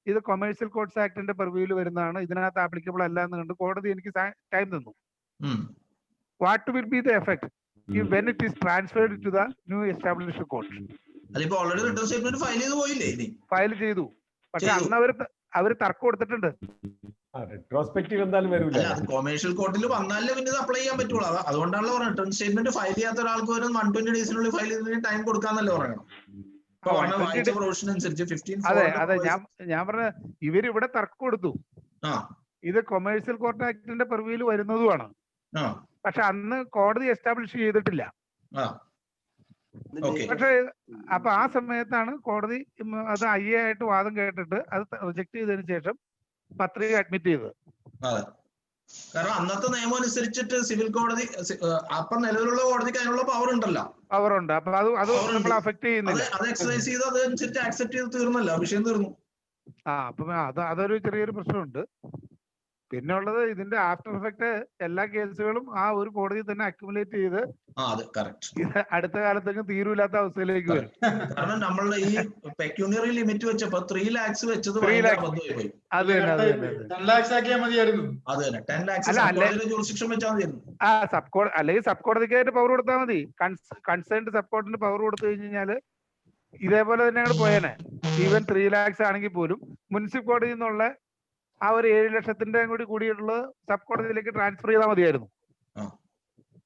ഇത് കൊമേഴ്സ്യൽ കോർട്ട്സ് ആക്ടിന്റെ പെർവ്യൂവിൽ വരുന്നതാണ്, ഇതിനകത്ത് ആപ്ലിക്കബിൾ അല്ല എന്ന് കണ്ട് കോടതി എനിക്ക് ടൈം തന്നു. What will be the effect when it is transferred to the new established court? File ചെയ്തു, പക്ഷെ അന്ന് അവര് തർക്കം കൊടുത്തിട്ടുണ്ട്. റെട്രോസ്പെക്റ്റീവ് എന്തായാലും വരില്ല. കൊമേഴ്സ്യൽ കോർട്ടിൽ വന്നാലേ പിന്നെ അപ്ലൈ ചെയ്യാൻ പറ്റുള്ളൂ. അതുകൊണ്ടാണല്ലോ പറഞ്ഞത് റിട്ടേൺ സ്റ്റേറ്റ്മെന്റ് ഫയൽ ചെയ്യാത്ത ഒരാൾക്ക് വരും 120 ഡേയ്സിനുള്ളിൽ ഫയൽ ചെയ്തതിന് ടൈം കൊടുക്കാന്നല്ലേ പറയണം. അതെ, ഞാൻ പറഞ്ഞ ഇവരിവിടെ തർക്കം കൊടുത്തു, ഇത് കൊമേഴ്സ്യൽ കോർട്ട് ആക്ടിന്റെ പെർവ്യൂവിൽ വരുന്നതുമാണ്. പക്ഷെ അന്ന് കോടതി എസ്റ്റാബ്ലിഷ് ചെയ്തിട്ടില്ല. പക്ഷെ അപ്പൊ ആ സമയത്താണ് കോടതി അത് IA ആയിട്ട് വാദം കേട്ടിട്ട് അത് റിജക്ട് ചെയ്തതിനു ശേഷം പത്രിക അഡ്മിറ്റ് ചെയ്തത്. കാരണം അന്നത്തെ നിയമം അനുസരിച്ചിട്ട് സിവിൽ കോടതി അപ്പൊ നിലവിലുള്ള കോടതിക്ക് അതിനുള്ള പവർ ഉണ്ടല്ലോ, പവർ ഉണ്ട്. അപ്പൊ അത് നമ്മൾ അഫക്ട് ചെയ്യുന്നില്ല, അത് എക്സസൈസ് ചെയ്ത് അതനുസരിച്ച് ആക്സെപ്റ്റ് ചെയ്ത് തീർന്നല്ലോ, വിഷയം തീർന്നു. അപ്പൊ അതൊരു ചെറിയൊരു പ്രശ്നമുണ്ട്. പിന്നെ ഉള്ളത് ഇതിന്റെ ആഫ്റ്റർ എഫക്ട് എല്ലാ കേസുകളും ആ ഒരു കോടതി തന്നെ അക്യുമുലേറ്റ് ചെയ്ത് അടുത്ത കാലത്തേക്ക് തീരൂലാത്ത അവസ്ഥയിലേക്ക് വരും. കാരണം നമ്മളുടെ ഈ പെക്യൂണിയറി ലിമിറ്റ് വെച്ചപ്പോ 3 lakhs വെച്ചത് അബദ്ധമായി. അത് തന്നെ 10 lakhs ആക്കിയാൽ മതിയായിരുന്നു. അത് തന്നെ 10 lakhs ജൂറിസ്ഡിക്ഷൻ വെച്ചാൽ മതിയായിരുന്നു. അല്ലെങ്കിൽ സബ് കോടതിക്കായിട്ട് പവർ കൊടുത്താൽ മതി. കൺസേൺഡ് സബ് കോടതിന് പവർ കൊടുത്തു കഴിഞ്ഞാൽ ഇതേപോലെ തന്നെ അങ്ങോട്ട് പോയേനെ. ഈവൻ 3 lakhs ആണെങ്കിൽ പോലും മുനിസിപ്പൽ കോടതിയിൽ നിന്നുള്ള ആ ഒരു 7 ലക്ഷത്തിന്റെ കൂടിയിട്ടുള്ളത് സബ് കോടതിയിലേക്ക് ട്രാൻസ്ഫർ ചെയ്താൽ മതിയായിരുന്നു.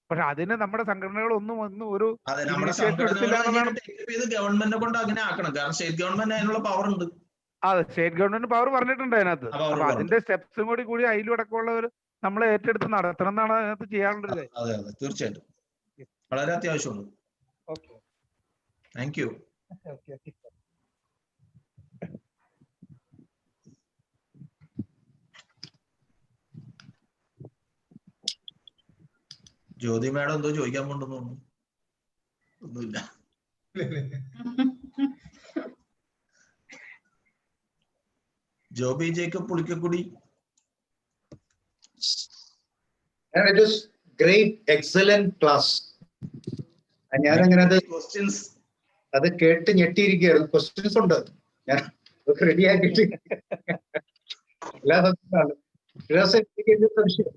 പക്ഷെ അതിന് നമ്മുടെ സംഘടനകളൊന്നും ഒരു ഗവൺമെന്റിനെ കൊണ്ട് അങ്ങനെ ആക്കണം. കാരണം സ്റ്റേറ്റ് ഗവൺമെന്റ് അതിനുള്ള പവർ ഉണ്ട്. അതെ, സ്റ്റേറ്റ് ഗവൺമെന്റ് പവർ പറഞ്ഞിട്ടുണ്ട് അതിനകത്ത്. അപ്പൊ അതിന്റെ സ്റ്റെപ്സും കൂടി അതിലടക്കമുള്ളവർ നമ്മളെ ഏറ്റെടുത്ത് നടത്തണം എന്നാണ് അതിനകത്ത് ചെയ്യാനുള്ളത്. അതെ അതെ, തീർച്ചയായിട്ടും വളരെ അത്യാവശ്യമുണ്ട്. Thank you. ജ്യോതി മാഡം എന്തോ ചോദിക്കാൻ പോണ്ടെന്ന് തോന്നുന്നു. ഒന്നുമില്ല. Joby Jacob Pulikkakudy. It was great, excellent class. ഞാൻ അങ്ങനെ അത് കേട്ട് ഞെട്ടിയിരിക്കുകയായിരുന്നു. ക്വസ്റ്റ്യൻസ് ഉണ്ട്, ഞാൻ റെഡി ആക്കിയിട്ട് എല്ലാ സംശയം.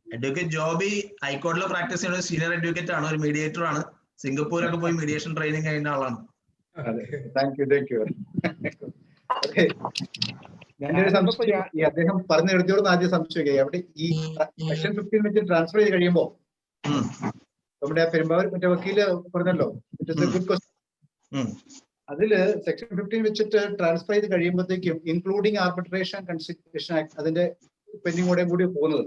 അഡ്വക്കേറ്റ് ജോബി ഹൈക്കോടതിയിലെ പ്രാക്ടീസ് ചെയ്യുന്ന സീനിയർ അഡ്വക്കേറ്റ് ആണ്, ഒരു മീഡിയേറ്റർ ആണ്. സിംഗപ്പൂരൊക്കെ പോയി മീഡിയേഷൻ ട്രെയിനിങ് കഴിഞ്ഞ ആളാണ്. Thank you. ഞാനൊരു സംശയം, ഈ അദ്ദേഹം പറഞ്ഞു നിർത്തിയോട് ആദ്യം സംശയിക്കുക. അവിടെ ഈ സെക്ഷൻ 15 വെച്ച് ട്രാൻസ്ഫർ ചെയ്ത് കഴിയുമ്പോ നമ്മുടെ പെരുമ്പാവൂർ മറ്റേ വക്കീല് പറഞ്ഞല്ലോ, ഗുഡ് ക്വസ്റ്റ്യൻ. അതില് സെക്ഷൻ 15 വെച്ചിട്ട് ട്രാൻസ്ഫർ ചെയ്ത് കഴിയുമ്പോഴത്തേക്കും ഇൻക്ലൂഡിങ് ആർബിട്രേഷൻ കൺസിഡറേഷൻ ആക്ട് അതിന്റെ പെൻഡിങ്ങോടെയും കൂടി പോകുന്നത്.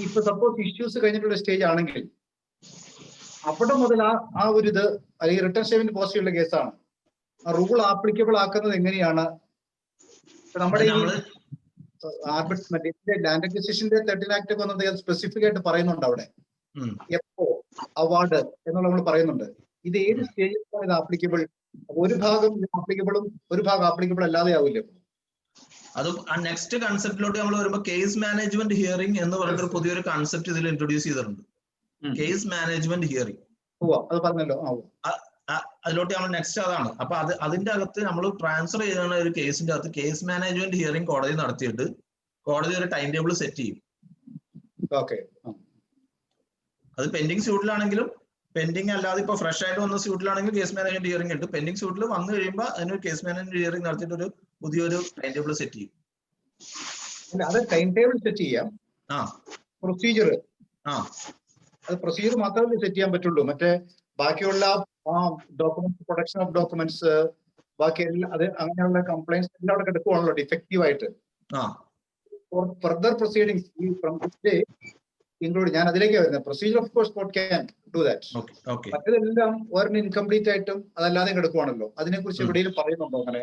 ഇപ്പൊ സപ്പോസ് ഇഷ്യൂസ് കഴിഞ്ഞിട്ടുള്ള സ്റ്റേജ് ആണെങ്കിൽ അവിടെ മുതൽ ആ ഒരു ഇത് അല്ലെങ്കിൽ റിട്ടേൺ സ്റ്റേറ്റ്മെന്റ് പോസിറ്റീവുള്ള കേസാണ്. ആ റൂൾ ആപ്ലിക്കബിൾ ആക്കുന്നത് എങ്ങനെയാണ്? നമ്മുടെ ഈ ലാൻഡ് അക്വിസിഷന്റെ 13 ആക്ട് ഒക്കെ വന്നത് സ്പെസിഫിക് ആയിട്ട് പറയുന്നുണ്ട് അവിടെ എപ്പോ അവാർഡ് എന്നുള്ള നമ്മൾ പറയുന്നുണ്ട്. ഇത് ഏത് സ്റ്റേജിലാണ് ഇത് ആപ്ലിക്കബിൾ? ഒരു ഭാഗം ആപ്ലിക്കബിളും ഒരു ഭാഗം ആപ്ലിക്കബിൾ അല്ലാതെ ആവില്ലേ? അത് നെക്സ്റ്റ് കൺസെപ്റ്റിലോട്ട് നമ്മൾ വരുമ്പോൾ കേസ് മാനേജ്മെന്റ് ഹിയറിംഗ് എന്ന് പറഞ്ഞൊരു പുതിയൊരു കൺസെപ്റ്റ് ഇതിൽ ഇൻട്രൊഡ്യൂസ് ചെയ്തിട്ടുണ്ട്. കേസ് മാനേജ്മെന്റ് ഹിയറിംഗ് അത് പറഞ്ഞല്ലോ. അതിലോട്ട് നമ്മൾ നെക്സ്റ്റ് അതാണ്. അപ്പൊ അതിന്റെ അകത്ത് നമ്മൾ ട്രാൻസ്ഫർ ചെയ്യുന്ന ഒരു കേസിന്റെ അകത്ത് കേസ് മാനേജ്മെന്റ് ഹിയറിംഗ് കോടതി നടത്തിയിട്ട് കോടതി ഒരു ടൈം ടേബിൾ സെറ്റ് ചെയ്യും. അത് പെൻഡിങ് സ്യൂട്ടിലാണെങ്കിലും പെൻഡിങ് അല്ലാതെ ഇപ്പൊ ഫ്രഷ് ആയിട്ട് വന്ന സ്യൂട്ടിലാണെങ്കിൽ കേസ് മാനേജ്മെന്റ് ഹിയറിംഗ് ഉണ്ട്. പെൻഡിങ് സ്യൂട്ടിൽ വന്നു കഴിയുമ്പോൾ അതിനൊരു കേസ് മാനേജ്മെന്റ് ഹിയറിംഗ് നടത്തിയിട്ട് ഒരു പുതിയൊരു ടൈം ടേബിൾ സെറ്റ് ചെയ്യും. അത് ടൈം ടേബിൾ സെറ്റ് ചെയ്യാം. പ്രൊസീജിയർ അത് പ്രൊസീജിയർ മാത്രമേ സെറ്റ് ചെയ്യാൻ പറ്റുള്ളൂ. മറ്റേ ബാക്കിയുള്ള ഡോക്യുമെന്റ്സ്, പ്രൊഡക്ഷൻ ഓഫ് ഡോക്യുമെന്റ്സ്, ബാക്കി എല്ലാം അത് അങ്ങനെയുള്ള കംപ്ലൈന്റ്സ് എല്ലാം അവിടെ എടുക്കുവാണല്ലോ ഡിഫക്റ്റീവ് ആയിട്ട്. ഫർദർ പ്രൊസീഡിങ്സ് ഇൻക്ലൂഡ് ഞാൻ അതിലേക്ക് വരുന്നത്. Procedure of course court can do that. മറ്റേതെല്ലാം ഒരെണ്ണം ഇൻകംപ്ലീറ്റ് ആയിട്ടും അതല്ലാതെ എടുക്കുവാണല്ലോ. അതിനെക്കുറിച്ച് എവിടെയും പറയുന്നുണ്ടോ? അങ്ങനെ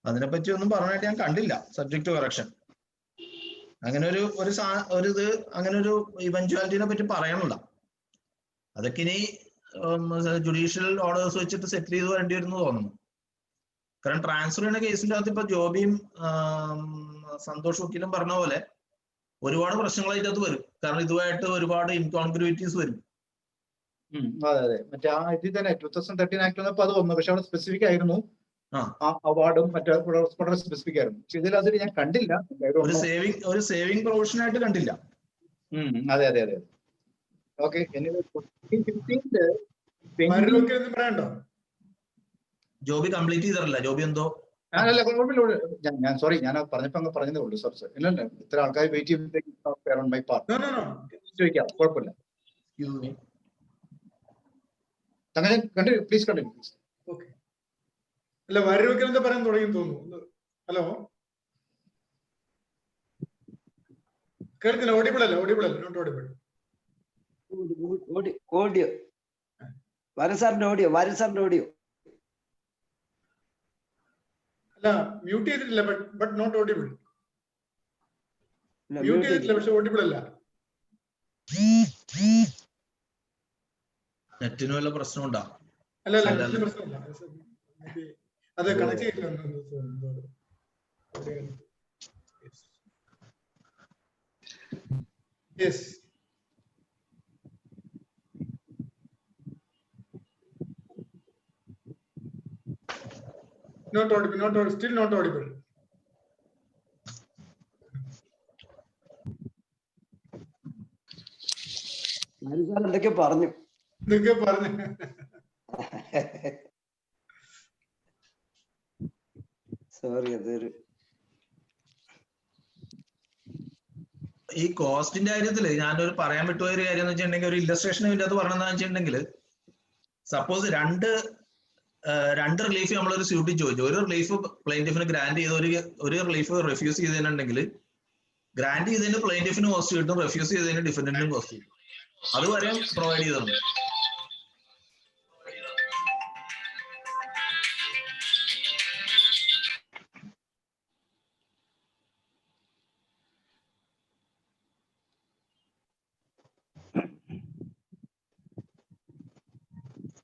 അതിനെപ്പറ്റി ഒന്നും പറഞ്ഞായിട്ട് ഞാൻ കണ്ടില്ല. സബ്ജക്ട് ടു കറക്ഷൻ അങ്ങനെ ഒരു ഇത് അങ്ങനെ ഒരു ഇവഞ്ച്വാലിറ്റിനെ പറ്റി പറയണില്ല. അതൊക്കെ ഇനി ജുഡീഷ്യൽ ഓർഡേഴ്സ് വെച്ചിട്ട് സെറ്റിൽ ചെയ്ത് വരേണ്ടി വരുന്നു തോന്നുന്നു. കാരണം ട്രാൻസ്ഫർ ചെയ്യുന്ന കേസിന്റെ അകത്ത് ഇപ്പൊ ജോബിയും സന്തോഷ് വക്കീലും പറഞ്ഞ പോലെ ഒരുപാട് പ്രശ്നങ്ങളായിട്ട് അത് വരും. കാരണം ഇതുമായിട്ട് ഒരുപാട് ഇൻകോൺഗ്രുവിറ്റീസ് വരും. അതെ മറ്റേ ആ ഇതിൽ തന്നെ 2013 ആക്ട് വന്നപ്പോ അത് വന്നു. പക്ഷെ അവിടെ സ്പെസിഫിക് ആയിരുന്നു അവാർഡും മറ്റേ വളരെ സ്പെസിഫിക് ആയിരുന്നു. പക്ഷെ ഇതിൽ അതിൽ ഞാൻ കണ്ടില്ല. ഒരു സേവിംഗ് പ്രൊവിഷൻ ആയിട്ട് കണ്ടില്ല. അതെ. ഓക്കെ. ജോബി കംപ്ലീറ്റ് ചെയ്തിട്ടില്ല. ജോബി എന്തോ ഞാൻ സോറി, ഞാൻ പറഞ്ഞപ്പോ അങ്ങ് പറഞ്ഞതേ ഉള്ളൂ. Sorry sir. ഇല്ല ഇത്ര ആൾക്കാർ വെയിറ്റ് ചെയ്യുമ്പോഴത്തേക്കും കുഴപ്പമില്ല. അങ്ങനെ കണ്ടിന്യൂ പ്ലീസ്. ഓക്കെ. അല്ല വരൂക്കൽ എന്താ പറയാൻ തുടങ്ങി തോന്നുന്നു. ഹലോ, കേൾക്കില്ല. ഓഡിബിൾ അല്ല. Not audible. ഓഡിയോ വാരസാറിന്റെ ഓഡിയോ അല്ല, മ്യൂട്ട് ചെയ്തിട്ടില്ല. But not audible. മ്യൂട്ട് ചെയ്തിട്ടില്ല, പക്ഷെ ഓഡിബിൾ അല്ല. നെറ്റിന് വല്ല പ്രശ്നമുണ്ടോ? അല്ല, പ്രശ്നമില്ല. അത് കണക്ട് ചെയ്തിട്ടില്ല. Yes. Not audible, not audible, still not audible. എന്തൊക്കെ പറഞ്ഞു സോറി അതൊരു ഈ കോസ്റ്റിന്റെ കാര്യത്തില് ഞാനൊരു പറയാൻ വിട്ടുപോയ ഒരു കാര്യം എന്ന് വെച്ചിട്ടുണ്ടെങ്കിൽ ഒരു ഇല്ലസ്ട്രേഷൻ ഇതിന്റെ അത് പറഞ്ഞതെന്ന് വെച്ചിട്ടുണ്ടെങ്കിൽ സപ്പോസ് രണ്ട് റിലീഫ് നമ്മളൊരു സ്യൂട്ടിൽ ചോദിച്ചു. ഒരു റിലീഫ് പ്ലെയിന്റിഫിന് ഗ്രാന്റ് ചെയ്ത് ഒരു റിലീഫ് റെഫ്യൂസ് ചെയ്തിട്ടുണ്ടെങ്കിൽ ഗ്രാന്റ് ചെയ്തതിന് പ്ലെയിന്റിഫിന് കോസ്റ്റ് കിട്ടും, റെഫ്യൂസ് ചെയ്തതിന് ഡിഫൻഡന്റിനും കോസ്റ്റ് കിട്ടും. അതുവരെയും പ്രൊവൈഡ് ചെയ്തിട്ടുണ്ട്.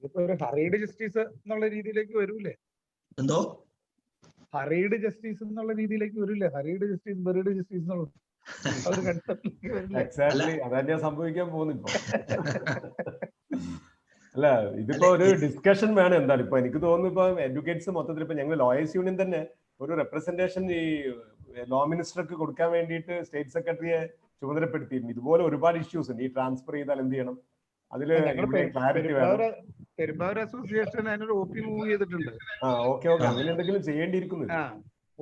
ഇപ്പൊ ഒരു ഹറീഡ് ജസ്റ്റിസ് എന്നുള്ള രീതിയിലേക്ക് വരൂലേ? എന്തോ ഹറീഡ് ജസ്റ്റിസ് എന്നുള്ള രീതിയിലേക്ക് വരൂലേ? ഹറീഡ് ജസ്റ്റിസ്, ബറീഡ് ജസ്റ്റിസ് എന്നുള്ളത് ഒരു കൺസെപ്റ്റിലേക്ക് വരില്ലേ? എക്സാക്ട്ലി അതന്നെ സംഭവിക്കാൻ പോകുന്നിപ്പോ. അല്ല, ഇതിപ്പോ ഒരു ഡിസ്കഷൻ വേണം എന്തായാലും. ഇപ്പൊ എനിക്ക് തോന്നുന്നു ഇപ്പൊ അഡ്വക്കേറ്റ്സ് മൊത്തത്തിൽ ഇപ്പൊ ഞങ്ങൾ ലോയേഴ്സ് യൂണിയൻ തന്നെ ഒരു റെപ്രസെന്റേഷൻ ഈ ലോ മിനിസ്റ്റർക്ക് കൊടുക്കാൻ വേണ്ടിയിട്ട് സ്റ്റേറ്റ് സെക്രട്ടറിയെ ചുമതലപ്പെടുത്തിയിരുന്നു. ഇതുപോലെ ഒരുപാട് ഇഷ്യൂസ് ഉണ്ട്. ഈ ട്രാൻസ്ഫർ ചെയ്താൽ എന്ത് ചെയ്യണം, അതില് ക്ലാരിറ്റി വേണം. പെരുമ്പാവൂർ അസോസിയേഷൻ അതിനൊരു OP മൂവ് ചെയ്തിട്ടുണ്ട്. ഓക്കെ അങ്ങനെ എന്തെങ്കിലും ചെയ്യേണ്ടിയിരിക്കുന്നു.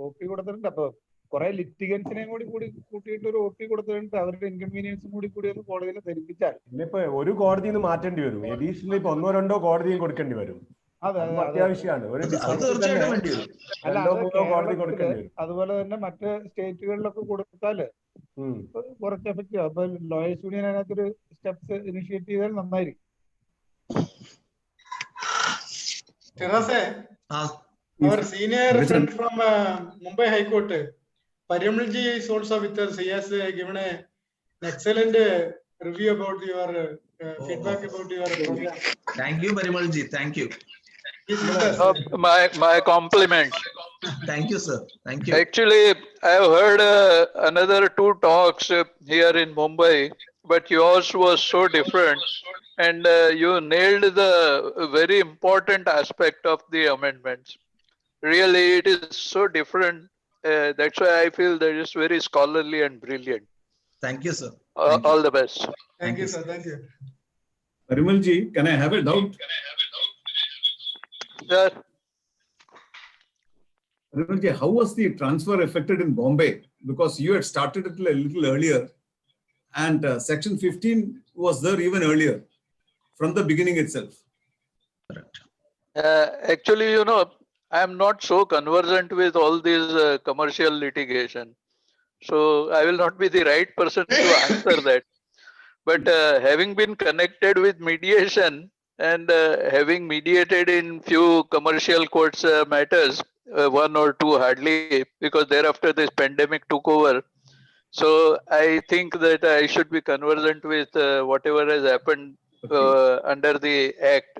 OP കൊടുത്തിട്ടുണ്ട്. അപ്പൊ കുറെ ലിറ്റിഗൻസിനെയും കൂടി കൂട്ടിയിട്ട് ഒരു OP കൊടുത്തിട്ടുണ്ട്. അവരുടെ ഇൻകൺവീനിയൻസും കൂടി ഒന്ന് കോടതിയിൽ ധരിപ്പിച്ചാൽ ഇന്നിപ്പോ ഒരു കോടതിയിൽ നിന്ന് മാറ്റേണ്ടി വരും. എഡീഷണലി ഇപ്പൊ 1-2 കോടതിയും കൊടുക്കേണ്ടി വരും. അത്യാവശ്യമാണ്. ഒരു അതുപോലെ തന്നെ മറ്റ് സ്റ്റേറ്റുകളിലൊക്കെ കൊടുത്താല് കുറച്ച് എഫക്റ്റീവ്. അപ്പൊ ലോയേഴ്സ് യൂണിയൻ അതിനകത്തൊരു സ്റ്റെപ്സ് ഇനിഷ്യേറ്റ് ചെയ്താൽ നന്നായിരിക്കും. Shirazay, our senior friend from Mumbai High Court, Parimalji is also with us. He has given an excellent review about your feedback about your program. Thank you, Parimalji. Thank you. My compliments. Thank you, sir. Thank you. Actually, I have heard another 2 talks here in Mumbai, but yours was so different, and you nailed the very important aspect of the amendments. Really, it is so different. That's why I feel that it's very scholarly and brilliant. Thank you, sir. All the best. Thank you, sir. Thank you. Parimalji, can I have a doubt? Sir. Parimalji, how was the transfer affected in Bombay? Because you had started it a little earlier, and Section 15 was there even earlier, from the beginning itself. Correct. Actually, I am not so conversant with all this commercial litigation, so I will not be the right person to answer that. But having been connected with mediation and having mediated in few commercial courts matters, 1 or 2 hardly, because thereafter this pandemic took over. So I think that I should be conversant with whatever has happened under the act,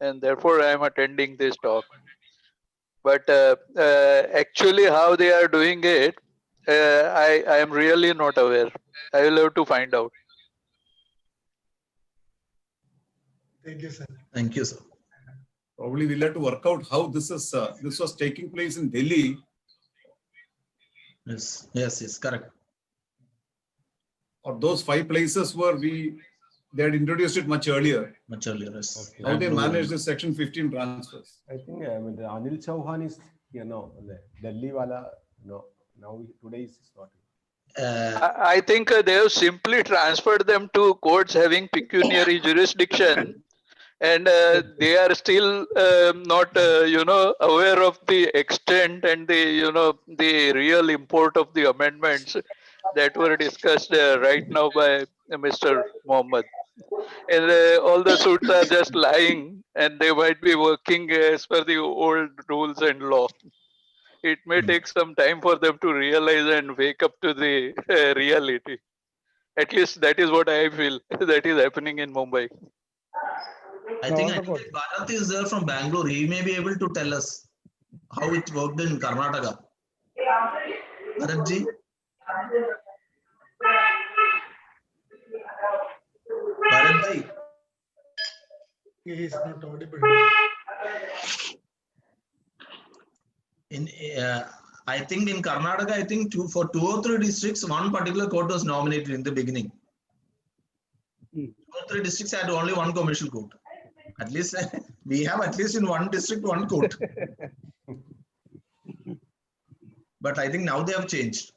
and therefore I am attending this talk. But actually how they are doing it, I am really not aware. I will have to find out. Thank you, sir. Thank you, sir. Probably we'll have to work out how this was taking place in Delhi. Yes, correct. Or those 5 places where they had introduced it much earlier. Much earlier, yes. Okay. How they managed the Section 15 transfers. I think Anil Chauhan is, Delhi wala, now today is not. I think they have simply transferred them to courts having pecuniary jurisdiction, and they are still not, aware of the extent and the real import of the amendments that were discussed right now by Mr. Mohammed. And all the suits are just lying, and they might be working as per the old rules and law. It may take some time for them to realize and wake up to the reality. At least that is what I feel that is happening in Mumbai. I think Bharat is there from Bangalore. He may be able to tell us how it worked in Karnataka. Bharatji? Bharatji? He is not audible. I think in Karnataka, I think for 2 or 3 districts, one particular court was nominated in the beginning. 2 or 3 districts had only one commercial court. At least we have at least in one district, one court. But I think now they have changed.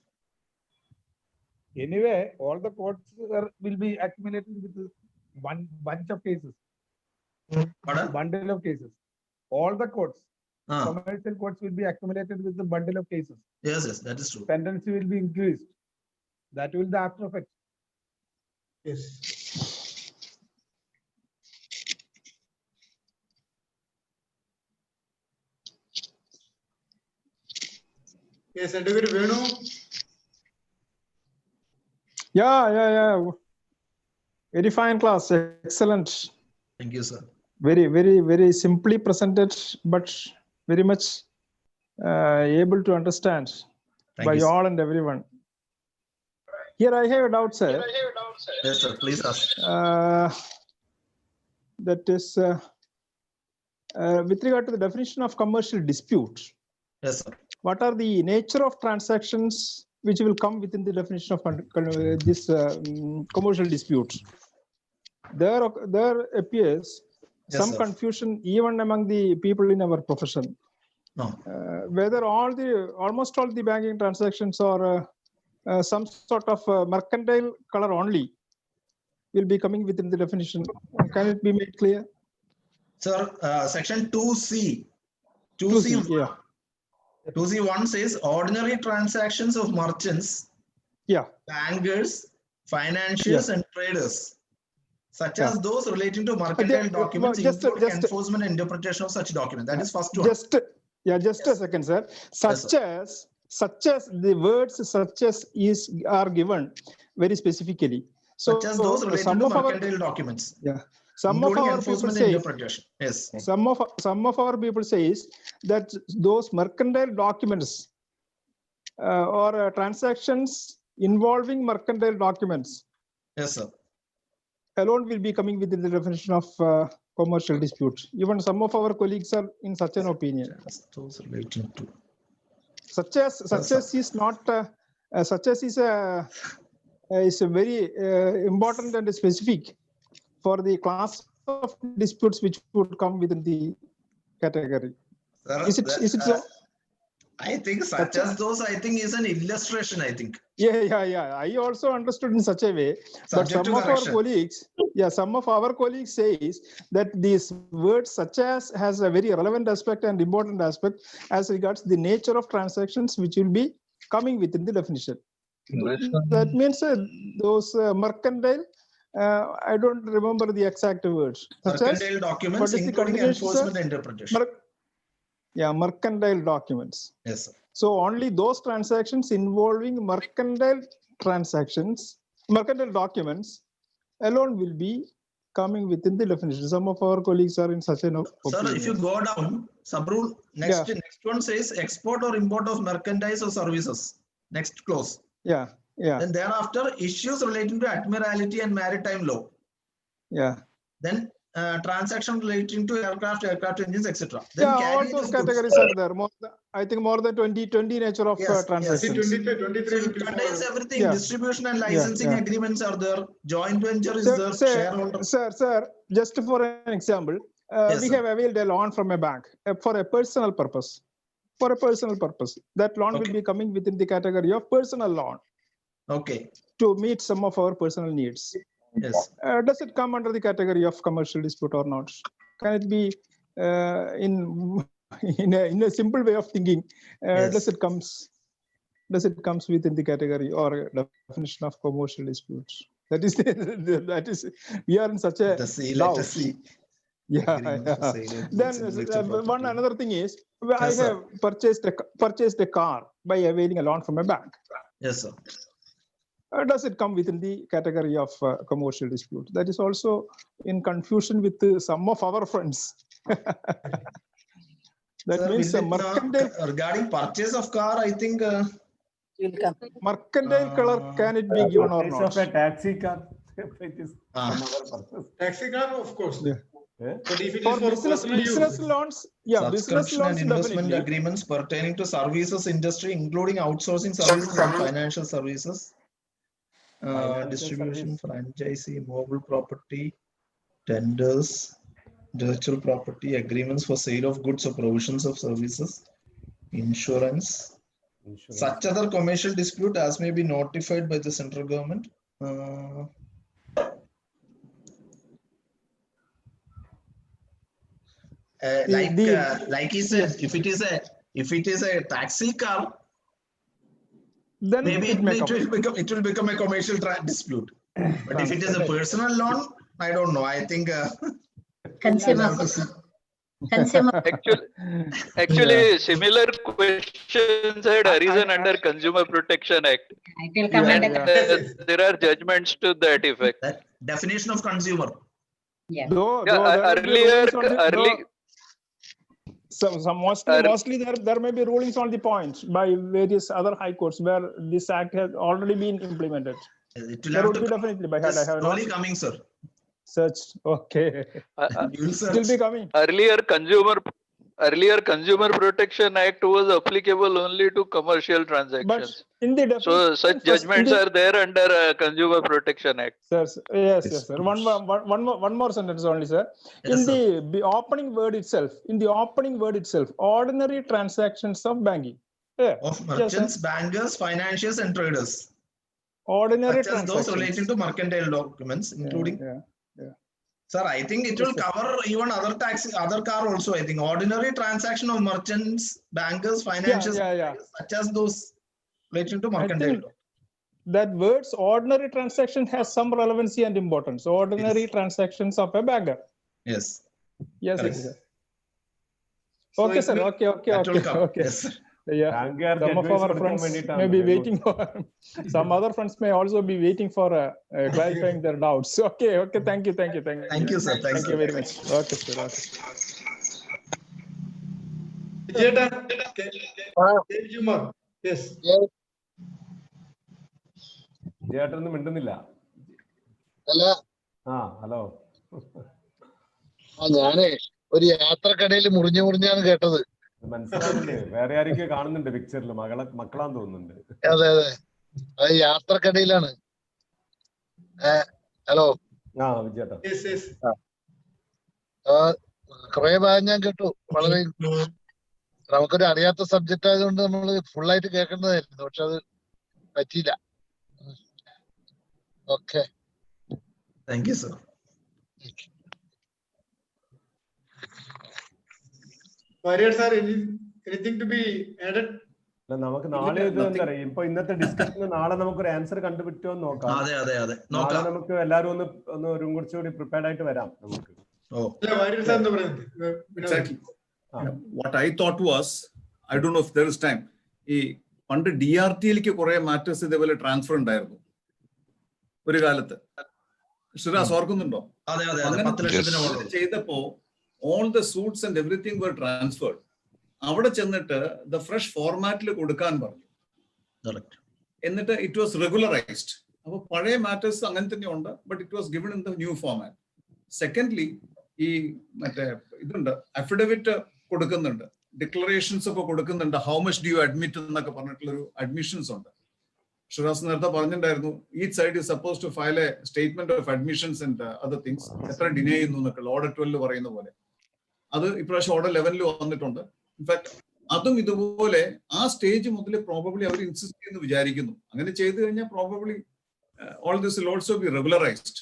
Anyway, all the courts will be accumulated with one bunch of cases. Pardon? Bundle of cases. All the courts, commercial courts will be accumulated with the bundle of cases. Yes, yes, that is true. Tendency will be increased. That will be the after effect. Yes. Yes, Advocate Venu. Yeah. Very fine class. Excellent. Thank you, sir. Very simply presented, but very much able to understand by all and everyone. Here I have a doubt, sir. Yes, sir. Please ask. That is with regard to the definition of commercial dispute. Yes, sir. What are the nature of transactions which will come within the definition of this commercial dispute? There appears some confusion even among the people in our profession. No. Whether almost all the banking transactions are some sort of mercantile color only will be coming within the definition. Can it be made clear? Sir, section 2C. 2C, yeah. 2C1 says ordinary transactions of merchants, bankers, financiers, and traders, such as those relating to mercantile documents, including enforcement and interpretation of such documents. That is first one. Just a second, sir. Such as the words such as are given very specifically. So, such as those related to mercantile documents. Yeah. Some of our people say, some of our people says that those mercantile documents or transactions involving mercantile documents, yes, sir, alone will be coming within the definition of commercial dispute. Even some of our colleagues are in such an opinion. Those relating to such as is not such as is a very important and specific for the class of disputes which would come within the category. Sir, is it so? I think such as those, I think, is an illustration, I think. Yeah. I also understood in such a way. But some of our colleagues says that these words such as has a very relevant aspect and important aspect as regards the nature of transactions which will be coming within the definition. That means those mercantile, I don't remember the exact words. Mercantile documents, including enforcement and interpretation. Mercantile documents. Yes, sir. So only those transactions involving mercantile documents alone will be coming within the definition. Some of our colleagues are in such an opinion. Sir, if you go down, sub-rule, next one says export or import of merchandise or services. Next clause. Yeah. And thereafter, issues relating to admiralty and maritime law. Yeah. Then transaction relating to aircraft engines, etc. All those categories are there. I think more than 20 nature of transactions. 23, it contains everything. Distribution and licensing agreements are there. Joint venture is there. Shareholder. Sir, just for an example, we have availed a loan from a bank for a personal purpose. That loan will be coming within the category of personal loan. Okay. To meet some of our personal needs. Yes. Does it come under the category of commercial dispute or not? Can it be in a simple way of thinking? Does it comes within the category or definition of commercial disputes? That is we are in such a let us see. Yeah. Then another thing is I have purchased a car by availing a loan from a bank. Yes, sir. Does it come within the category of commercial dispute? That is also in confusion with some of our friends. That Sir, means mercantile. Regarding purchase of car, I think Mercantile color, can it be given or Purchase not? of a taxi car. It is some other purpose. Taxi car, of course. Yeah. But if it For is for business personal loans, yeah, business subscription loans and investment definitely. agreements pertaining to services industry, including outsourcing services and financial services, distribution, franchisee, mobile property, tenders, intellectual property, agreements for sale of goods or provisions of services, insurance. Such other commercial dispute as may be notified by the central government. Like he said, if it is a taxi car, Then maybe it will become a commercial dispute. But if it is a personal loan, I don't know. I think Consumer. Actually, similar questions had arisen under Consumer Protection Act. It will come under there are judgments to that effect. That definition of consumer. Yeah. Mostly there may be rulings on the points by various other high courts where this act has already been implemented. It will There have would to be definitely, but I have slowly not coming, sir. searched. Okay. Still be coming. Earlier Consumer Protection Act was applicable only to commercial transactions. But in the So such judgments are there under Consumer Protection Act. Sir, yes, sir. One more sentence only, sir. Yes, in the opening word itself, ordinary transactions of banking. Yeah. Of merchants, bankers, financiers, and traders. Ordinary such as those transactions relating to mercantile documents, including. Yeah. Sir, I think it will cover even other car also. I think ordinary transaction of merchants, bankers, financiers, such as those relating to mercantile. That words ordinary transaction has some relevancy and importance. Ordinary transactions of a banker. Yes. Yes. Correct. Yes. Okay, sir. Okay. Yes. Yeah. Some of our friends may be waiting for. Some other friends may also be waiting for clarifying their doubts. Okay. Thank you. Thank you, sir. Thank you very much. Okay, sir. Yes. ചേട്ടനൊന്നും മിണ്ടുന്നില്ല. Hello. ഞാനേ ഒരു യാത്രക്കിടയിൽ മുറിഞ്ഞാണ് കേട്ടത്. മനസ്സിലാവുന്നുണ്ട്. വേറെ ആരൊക്കെ കാണുന്നുണ്ട് പിക്ചറിൽ. മക്കളാന്ന് തോന്നുന്നുണ്ട്. അതെ അത് യാത്രക്കിടയിലാണ്. ഹലോ. വിജയേട്ടാ. കുറെ ഭാഗം ഞാൻ കേട്ടു. വളരെ നമുക്കൊരു അറിയാത്ത സബ്ജക്റ്റ് ആയതുകൊണ്ട് നമ്മൾ ഫുള്ളായിട്ട് കേൾക്കേണ്ടതായിരുന്നു. പക്ഷെ അത് പറ്റിയില്ല. Okay. Thank you, sir. Anything to be added? നമുക്ക് നാളെ ഇപ്പൊ ഇന്നത്തെ ഡിസ്കഷന് നാളെ നമുക്കൊരു ആൻസർ കണ്ടുപിടിച്ചോ നോക്കാം. അതെ. നാളെ നമുക്ക് എല്ലാവരും ഒന്ന് കുറച്ചുകൂടി പ്രിപ്പയർഡ് ആയിട്ട് വരാം നമുക്ക്. Exactly. What I thought was, I don't know if there is time. ഈ പണ്ട് DRT-യിലേക്ക് കുറെ മാറ്റേഴ്സ് ഇതേപോലെ ട്രാൻസ്ഫർ ഉണ്ടായിരുന്നു ഒരു കാലത്ത്. ഷിറാസ് ഓർക്കുന്നുണ്ടോ? ചെയ്തപ്പോ all the suits and everything were transferred. അവിടെ ചെന്നിട്ട് the fresh formatൽ കൊടുക്കാൻ പറഞ്ഞു. എന്നിട്ട് it was regularized. അപ്പോൾ പഴയ മാറ്റേഴ്സ് അങ്ങനെ തന്നെ ഉണ്ട്, but it was given in the new format. Secondly, ഈ മറ്റേ ഇതുണ്ട്, അഫിഡവിറ്റ് കൊടുക്കുന്നുണ്ട്, ഡിക്ലറേഷൻസ് ഒക്കെ കൊടുക്കുന്നുണ്ട്. How much do you admit എന്നൊക്കെ പറഞ്ഞിട്ടുള്ളൊരു അഡ്മിഷൻസ് ഉണ്ട്. ഷിറാസ് നേരത്തെ പറഞ്ഞിട്ടുണ്ടായിരുന്നു, each side is suppose to file a statement of admissions and other things, എത്ര ഡിനേ ചെയ്യുന്നു എന്നൊക്കെ ഓർഡർ 12 പറയുന്ന പോലെ. അത് ഇപ്രാവശ്യം ഓർഡർ 11 വന്നിട്ടുണ്ട്. ഇൻഫാക്ട് അതും ഇതുപോലെ ആ സ്റ്റേജ് മുതൽ പ്രോബബ്ലി അവർ ഇൻസിസ്റ്റ് ചെയ്യുന്നു വിചാരിക്കുന്നു. അങ്ങനെ ചെയ്തു കഴിഞ്ഞാൽ probably all this will also be regularized.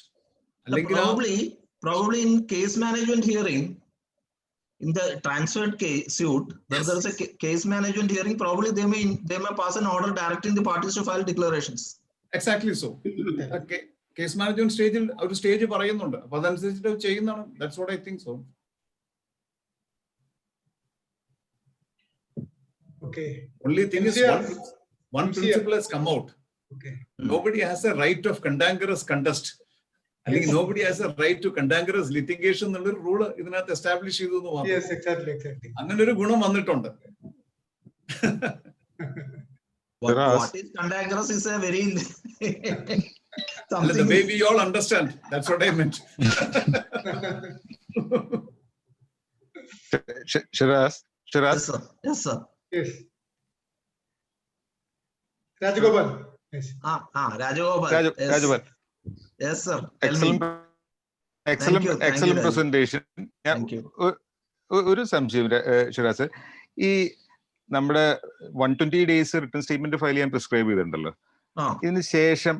Probably in case management hearing, in the transferred case suit, when there is a case management hearing, probably they may pass an order directing the parties to file declarations. Exactly so. Case management stage ഒരു stage പറയുന്നുണ്ട്. അപ്പൊ അതനുസരിച്ചിട്ട് ചെയ്യുന്നതാണ്. That's what I think so. Okay. Only thing is one principle has come out. Okay. Nobody has a right of cantankerous contest. അല്ലെങ്കിൽ nobody has a right to cantankerous litigation എന്നുള്ളൊരു rule ഇതിനകത്ത് establish ചെയ്തു എന്ന് മാത്രം. അങ്ങനെ ഒരു ഗുണം വന്നിട്ടുണ്ട്. What is cantankerous is a very the way we all understand. That's what I meant. Shiraz. Yes, sir. Yes, sir. Yes. Rajagopal. Yes. Rajagopal. Rajagopal. Yes, sir. Excellent presentation. Thank you. ഒരു സംശയം Shiraz, ഈ നമ്മുടെ 120 days return statement file ചെയ്യാൻ prescribe ചെയ്തിട്ടുണ്ടല്ലോ, ഇതിന് ശേഷം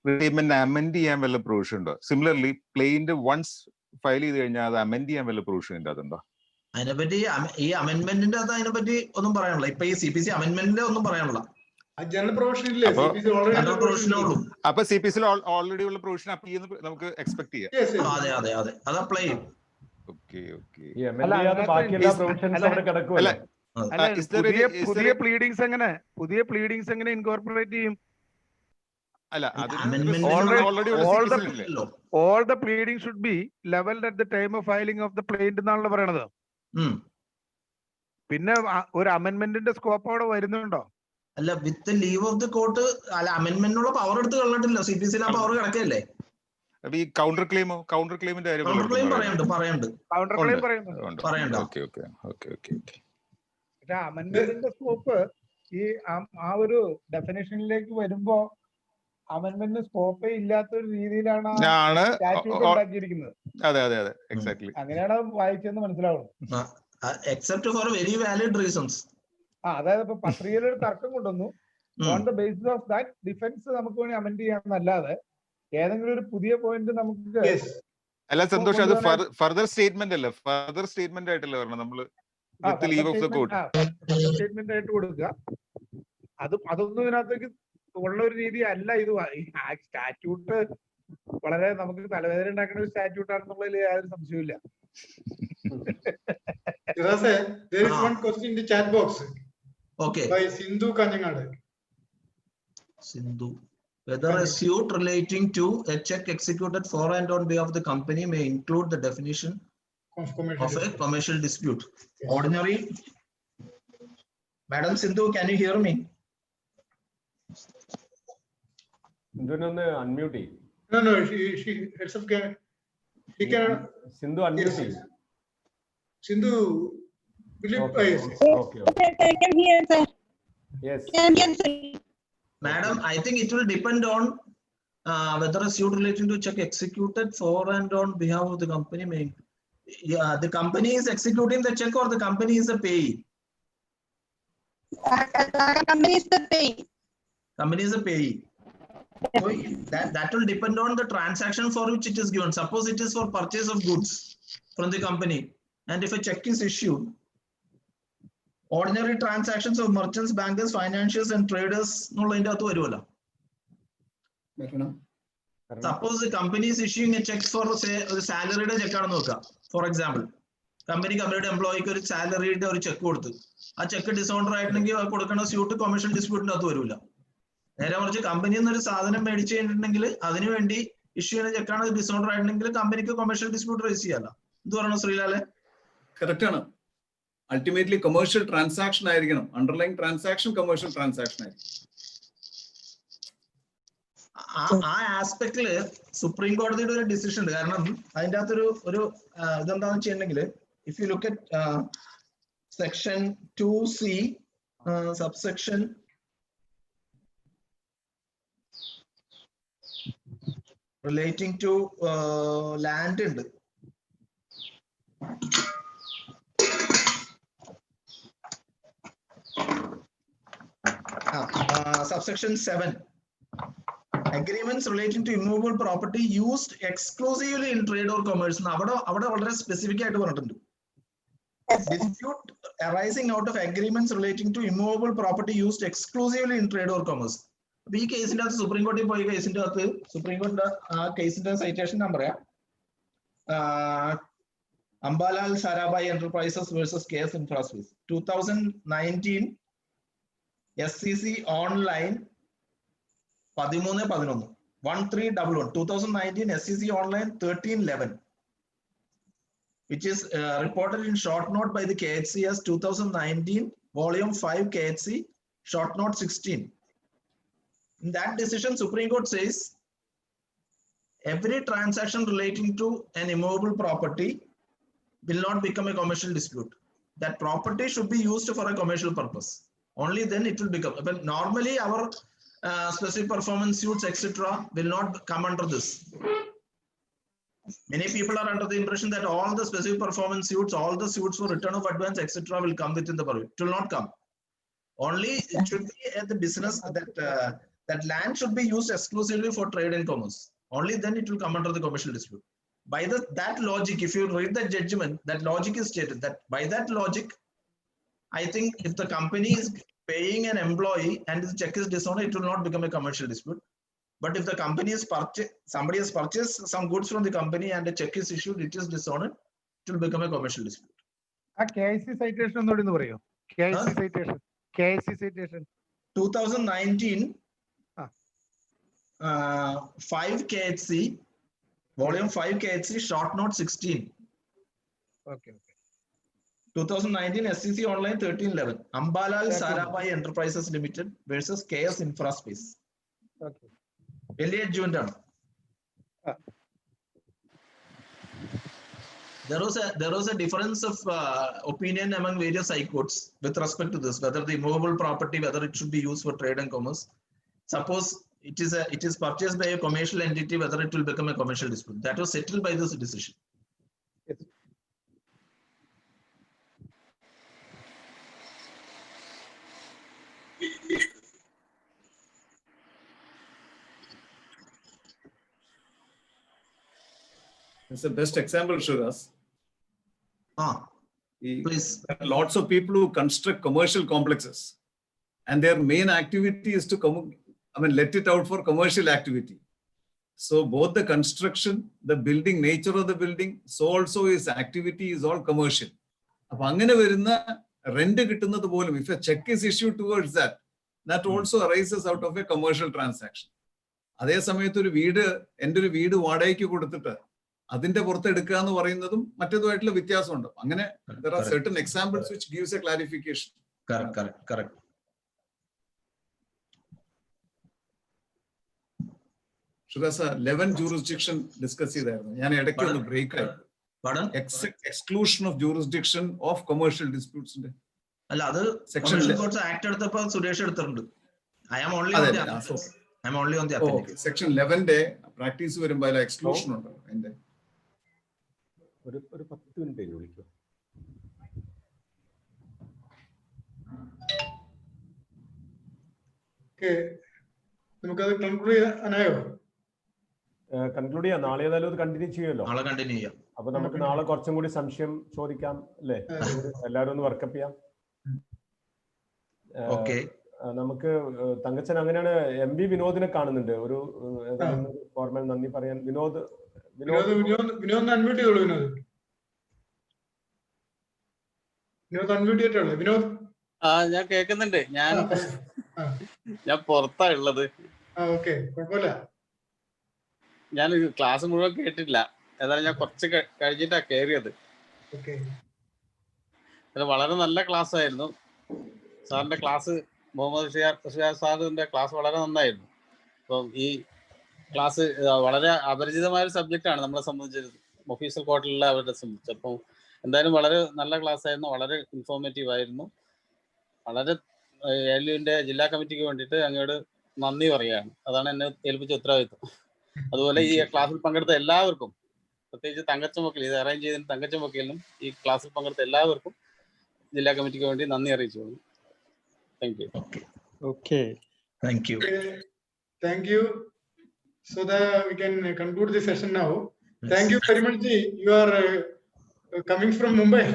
statement amend ചെയ്യാൻ വല്ല പ്രൊവിഷൻ ഉണ്ടോ? സിമിലർലി പ്ലെയിന്റ് വൺസ് ഫയൽ ചെയ്ത് കഴിഞ്ഞാൽ അത് അമെൻഡ് ചെയ്യാൻ വല്ല പ്രൊവിഷൻ ഉണ്ട് അതുണ്ടോ? അതിനെപ്പറ്റി ഈ അമെന്റ്മെന്റിന്റെ അത് അതിനെപ്പറ്റി ഒന്നും പറയാനുള്ള, ഇപ്പൊ ഈ CPC അമെന്റ്മെന്റിന്റെ ഒന്നും പറയാനുള്ള ജനറൽ പ്രൊവിഷൻ ഇല്ലേ? ജനറൽ പ്രൊവിഷനേ ഉള്ളൂ. അപ്പൊ CPC ഓൾറെഡി ഉള്ള പ്രൊവിഷൻ അപ്ലൈ ചെയ്യുന്ന നമുക്ക് എക്സ്പെക്ട് ചെയ്യാം. അതെ അത് അപ്ലൈ ചെയ്യും. പുതിയ പ്ലീഡിങ്സ് എങ്ങനെ ഇൻകോർപ്പറേറ്റ് ചെയ്യും? All the pleadings should be leveled at the time of filing of the plaint എന്നാണല്ലോ പറയണത്. പിന്നെ ഒരു അമെന്റ്മെന്റിന്റെ സ്കോപ്പ് അവിടെ വരുന്നുണ്ടോ? അല്ല, വിത്ത് ലീവ് ഓഫ് ദി കോർട്ട് അല്ല, അമെന്റ്മെന്റിനുള്ള പവർ എടുത്ത് കളഞ്ഞിട്ടില്ല. CPC ആ പവർ കിടക്കല്ലേ. ഈ കൗണ്ടർ ക്ലെയിമിന്റെ കാര്യം അമെന്റ്മെന്റിന്റെ സ്കോപ്പ് ഈ ആ ഒരു ഡെഫിനേഷനിലേക്ക് വരുമ്പോ അമെന്റ്മെന്റിന് സ്കോപ്പേ ഇല്ലാത്ത ഒരു രീതിയിലാണ് സ്റ്റാറ്റ്യൂട്ട് ഉണ്ടാക്കിയിരിക്കുന്നത്. അങ്ങനെയാണ് വായിച്ചെന്ന് മനസ്സിലാവുന്നത്. Except for very valid reasons. അതായത് ഇപ്പൊ പത്രികയിൽ ഒരു തർക്കം കൊണ്ടുവന്നു, on the basis of that defence നമുക്ക് വേണ്ടി അമെന്റ് ചെയ്യാമെന്നല്ലാതെ ഏതെങ്കിലും ഒരു പുതിയ പോയിന്റ് നമുക്ക് അല്ല സന്തോഷം, അത് ഫർദർ സ്റ്റേറ്റ്മെന്റ് അല്ല, ഫർദർ സ്റ്റേറ്റ്മെന്റ് ആയിട്ടല്ലേ പറഞ്ഞത് നമ്മള് leave of the court statement ആയിട്ട് കൊടുക്കുക. അതൊന്നും ഇതിനകത്തേക്ക് ഉള്ള ഒരു രീതി അല്ല. ഇത് സ്റ്റാറ്റ്യൂട്ട് വളരെ നമുക്ക് തലവേദന ഉണ്ടാക്കുന്ന ഒരു സ്റ്റാറ്റ്യൂട്ട് ആണെന്നുള്ളതിൽ യാതൊരു സംശയമില്ല. There is one question in the chat box. Okay. By Sindhu Kanjangad. Sindhu. Whether a suit relating to a check executed for and on behalf of the company may include the definition of a commercial dispute. Yes. Ordinary. Madam Sindhu, can you hear me? Sindhu ഒന്ന് unmute ചെയ്യ്. No, she herself can. She can. Sindhu unmute ചെയ്യ്. Sindhu, will you? Okay. I can hear, sir. Yes. Madam, I think it will depend on whether a suit relating to check executed for and on behalf of the company may. Yeah, the company is executing the check or the company is a payee? Company is the payee. Company is a payee. So that will depend on the transaction for which it is given. Suppose it is for purchase of goods from the company, and if a check is issued, ordinary transactions of merchants, bankers, financiers and traders എന്നുള്ള അതിന്റെ അകത്ത് വരുമല്ലോ. Suppose the company is issuing a check for say ഒരു സാലറിയുടെ ചെക്കാണെന്ന് നോക്കുക. For example, കമ്പനിയുടെ എംപ്ലോയിക്ക് ഒരു സാലറിയുടെ ഒരു check കൊടുത്ത് ആ ചെക്ക് ഡിസോർഡർ ആയിട്ടുണ്ടെങ്കിൽ കൊടുക്കുന്ന സ്യൂട്ട് കൊമേഴ്ഷ്യൽ ഡിസ്പ്യൂട്ടിന്റെ അകത്ത് വരില്ല. നേരെ മറിച്ച് കമ്പനിയിൽ നിന്ന് ഒരു സാധനം മേടിച്ചു കഴിഞ്ഞിട്ടുണ്ടെങ്കിൽ അതിനുവേണ്ടി ഇഷ്യൂ ചെയ്യുന്ന ചെക്കാണ് ഡിസോർഡർ ആയിട്ടുണ്ടെങ്കിൽ കമ്പനിക്ക് കൊമേഴ്ഷ്യൽ ഡിസ്പ്യൂട്ട് റേസ് ചെയ്യാമല്ലോ. എന്ത് പറയണു ശ്രീലാലെ? കറക്റ്റ് ആണ്. അൾട്ടിമേറ്റ്ലി കൊമേഴ്ഷ്യൽ ട്രാൻസാക്ഷൻ ആയിരിക്കണം. അണ്ടർലൈൻ ട്രാൻസാക്ഷൻ കൊമേഴ്ഷ്യൽ ട്രാൻസാക്ഷൻ ആയിരിക്കും. ആ ആസ്പെക്ടില് സുപ്രീം കോടതിയുടെ ഒരു ഡിസിഷൻ ഉണ്ട്. കാരണം അതിൻ്റെ അകത്തൊരു ഇതെന്താണെന്ന് വെച്ചിട്ടുണ്ടെങ്കിൽ if you look at section 2C subsection relating to land ഉണ്ട്. Subsection 7, agreements relating to immovable property used exclusively in trade or commerce. അവിടെ വളരെ സ്പെസിഫിക് ആയിട്ട് പറഞ്ഞിട്ടുണ്ട്. Dispute arising out of agreements relating to immovable property used exclusively in trade or commerce. അപ്പൊ ഈ കേസിന്റെ അകത്ത് supreme കോടതി പോയ കേസിന്റെ അകത്ത് സുപ്രീം കോടതി ആ കേസിന്റെ citation number Ambalal Sarabhai enterprises versus case Infraspace 2019 SCC online 13/11. 1311, 2019 SEC Online 1311, which is reported in short note by the KHC as 2019 volume 5 KHC short note 16. In that decision, Supreme Court says every transaction relating to an immovable property will not become a commercial dispute. That property should be used for a commercial purpose. Only then it will become. But normally our specific performance suits, etc., will not come under this. Many people are under the impression that all the specific performance suits, all the suits for return of advance, etc., will come within the purview. It will not come. Only it should be at the business that land should be used exclusively for trade and commerce. Only then it will come under the commercial dispute. By that logic, if you read the judgment, that logic is stated that by that logic, I think if the company is paying an employee and the check is dishonored, it will not become a commercial dispute. But if the company is somebody has purchased some goods from the company and a check is issued, it is dishonored, it will become a commercial dispute. KIC citation ഒന്നുകൂടി പറയോ? KIC citation. KIC citation. 2019 5 KHC, volume 5 KHC, short note 16. Okay. 2019 SEC Online 1311. Ambalal Sarabhai Enterprises Limited versus KS Infraspace. Okay. Elliot Jundan. There was a difference of opinion among various high courts with respect to this, whether the immovable property, whether it should be used for trade and commerce. Suppose it is purchased by a commercial entity, whether it will become a commercial dispute. That was settled by this decision. Yes. It's the best example, Shiraz. Please. There are lots of people who construct commercial complexes, and their main activity is to let it out for commercial activity. So both the construction, the building, nature of the building, so also his activity is all commercial. If a check is issued towards that also arises out of a commercial transaction. അതേ സമയത്ത് എൻ്റെ ഒരു വീട് വാടകയ്ക്ക് കൊടുത്തിട്ട് അതിന്റെ പുറത്തെടുക്കുക എന്ന് പറയുന്നതും മറ്റേതുമായിട്ടുള്ള വ്യത്യാസമുണ്ട്. അങ്ങനെ there are certain examples which gives a clarification. Correct. Shiraz, 11 jurisdiction discuss ചെയ്തായിരുന്നു. ഞാൻ ഇടയ്ക്ക് ഒന്ന് ബ്രേക്ക് ആയി. Exclusion of jurisdiction of commercial disputes. അല്ല, അത് Commercial Courts Act എടുത്തപ്പോൾ സുരേഷ് എടുത്തിട്ടുണ്ട്. I am only on the appendix. Section 11 practice വരുമ്പോൾ അതിൽ എക്സ്ക്ലൂഷൻ ഉണ്ട്. അതിന്റെ ഒരു 10 മിനിറ്റ് വിളിക്കും. നമുക്കത് കൺക്ലൂഡ് ചെയ്യാനായോ? കൺക്ലൂഡ് ചെയ്യാം. നാളെ ഏതായാലും അത് കണ്ടിന്യൂ ചെയ്യുമല്ലോ. നാളെ കണ്ടിന്യൂ ചെയ്യാം. അപ്പൊ നമുക്ക് നാളെ കുറച്ചും കൂടി സംശയം ചോദിക്കാം അല്ലേ? എല്ലാവരും ഒന്ന് വർക്കപ്പ് ചെയ്യാം. നമുക്ക് തങ്കച്ചൻ അങ്ങനെയാണ്. MV വിനോദിനെ കാണുന്നുണ്ട്. ഒരു ഫോർമാൻ നന്ദി പറയാൻ. വിനോദ് അൺമ്യൂട്ട് ചെയ്തോളൂ. വിനോദ് അൺമ്യൂട്ട് ചെയ്തിട്ടുള്ളൂ. വിനോദ് ഞാൻ കേൾക്കുന്നുണ്ട്. ഞാൻ പുറത്താ ഉള്ളത്. കുഴപ്പമില്ല. ഞാൻ ക്ലാസ് മുഴുവൻ കേട്ടിട്ടില്ല. ഏതായാലും ഞാൻ കുറച്ച് കഴിഞ്ഞിട്ടാ കയറിയത്. വളരെ നല്ല ക്ലാസ് ആയിരുന്നു സാറിന്റെ ക്ലാസ്. മുഹമ്മദ് ഷിയാസ് സാറിന്റെ ക്ലാസ് വളരെ നന്നായിരുന്നു. അപ്പം ഈ ക്ലാസ് വളരെ അപരിചിതമായ ഒരു സബ്ജക്റ്റാണ് നമ്മളെ സംബന്ധിച്ച്, ഒഫീഷ്യൽ കോർട്ടിലുള്ള അവരുടെ സംബന്ധിച്ച്. അപ്പം എന്തായാലും വളരെ നല്ല ക്ലാസ് ആയിരുന്നു. വളരെ ഇൻഫോർമേറ്റീവ് ആയിരുന്നു. വളരെ എല്ലുവിന്റെ ജില്ലാ കമ്മിറ്റിക്ക് വേണ്ടിയിട്ട് അങ്ങോട്ട് നന്ദി പറയുകയാണ്. അതാണ് എന്നെ ഏൽപ്പിച്ച ഉത്തരവാദിത്വം. അതുപോലെ ഈ ക്ലാസ്സിൽ പങ്കെടുത്ത എല്ലാവർക്കും, പ്രത്യേകിച്ച് തങ്കച്ചൻ വക്കീൽ, ഇത് അറേഞ്ച് ചെയ്തതിന് തങ്കച്ചൻ വക്കീലിനും ഈ ക്ലാസ്സിൽ പങ്കെടുത്ത എല്ലാവർക്കും ജില്ലാ കമ്മിറ്റിക്ക് വേണ്ടി നന്ദി അറിയിച്ചു. Thank you. Okay. Thank you. Thank you. So that we can conclude the session now. Thank you very much. You are coming from Mumbai.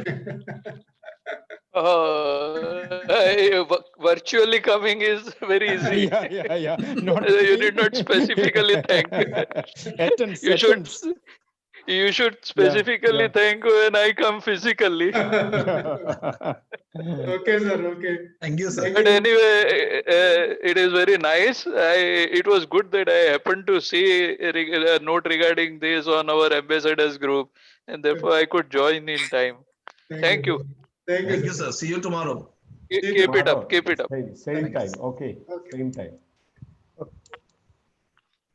Virtually coming is very easy. Yeah. You did not specifically thank. You should specifically thank when I come physically. Okay, sir. Okay. Thank you, sir. But anyway, it is very nice. It was good that I happened to see a note regarding this on our ambassadors group, and therefore I could join in time. Thank you. Thank you, sir. See you tomorrow. Keep it up. Keep it up. Same time. Okay. Same time.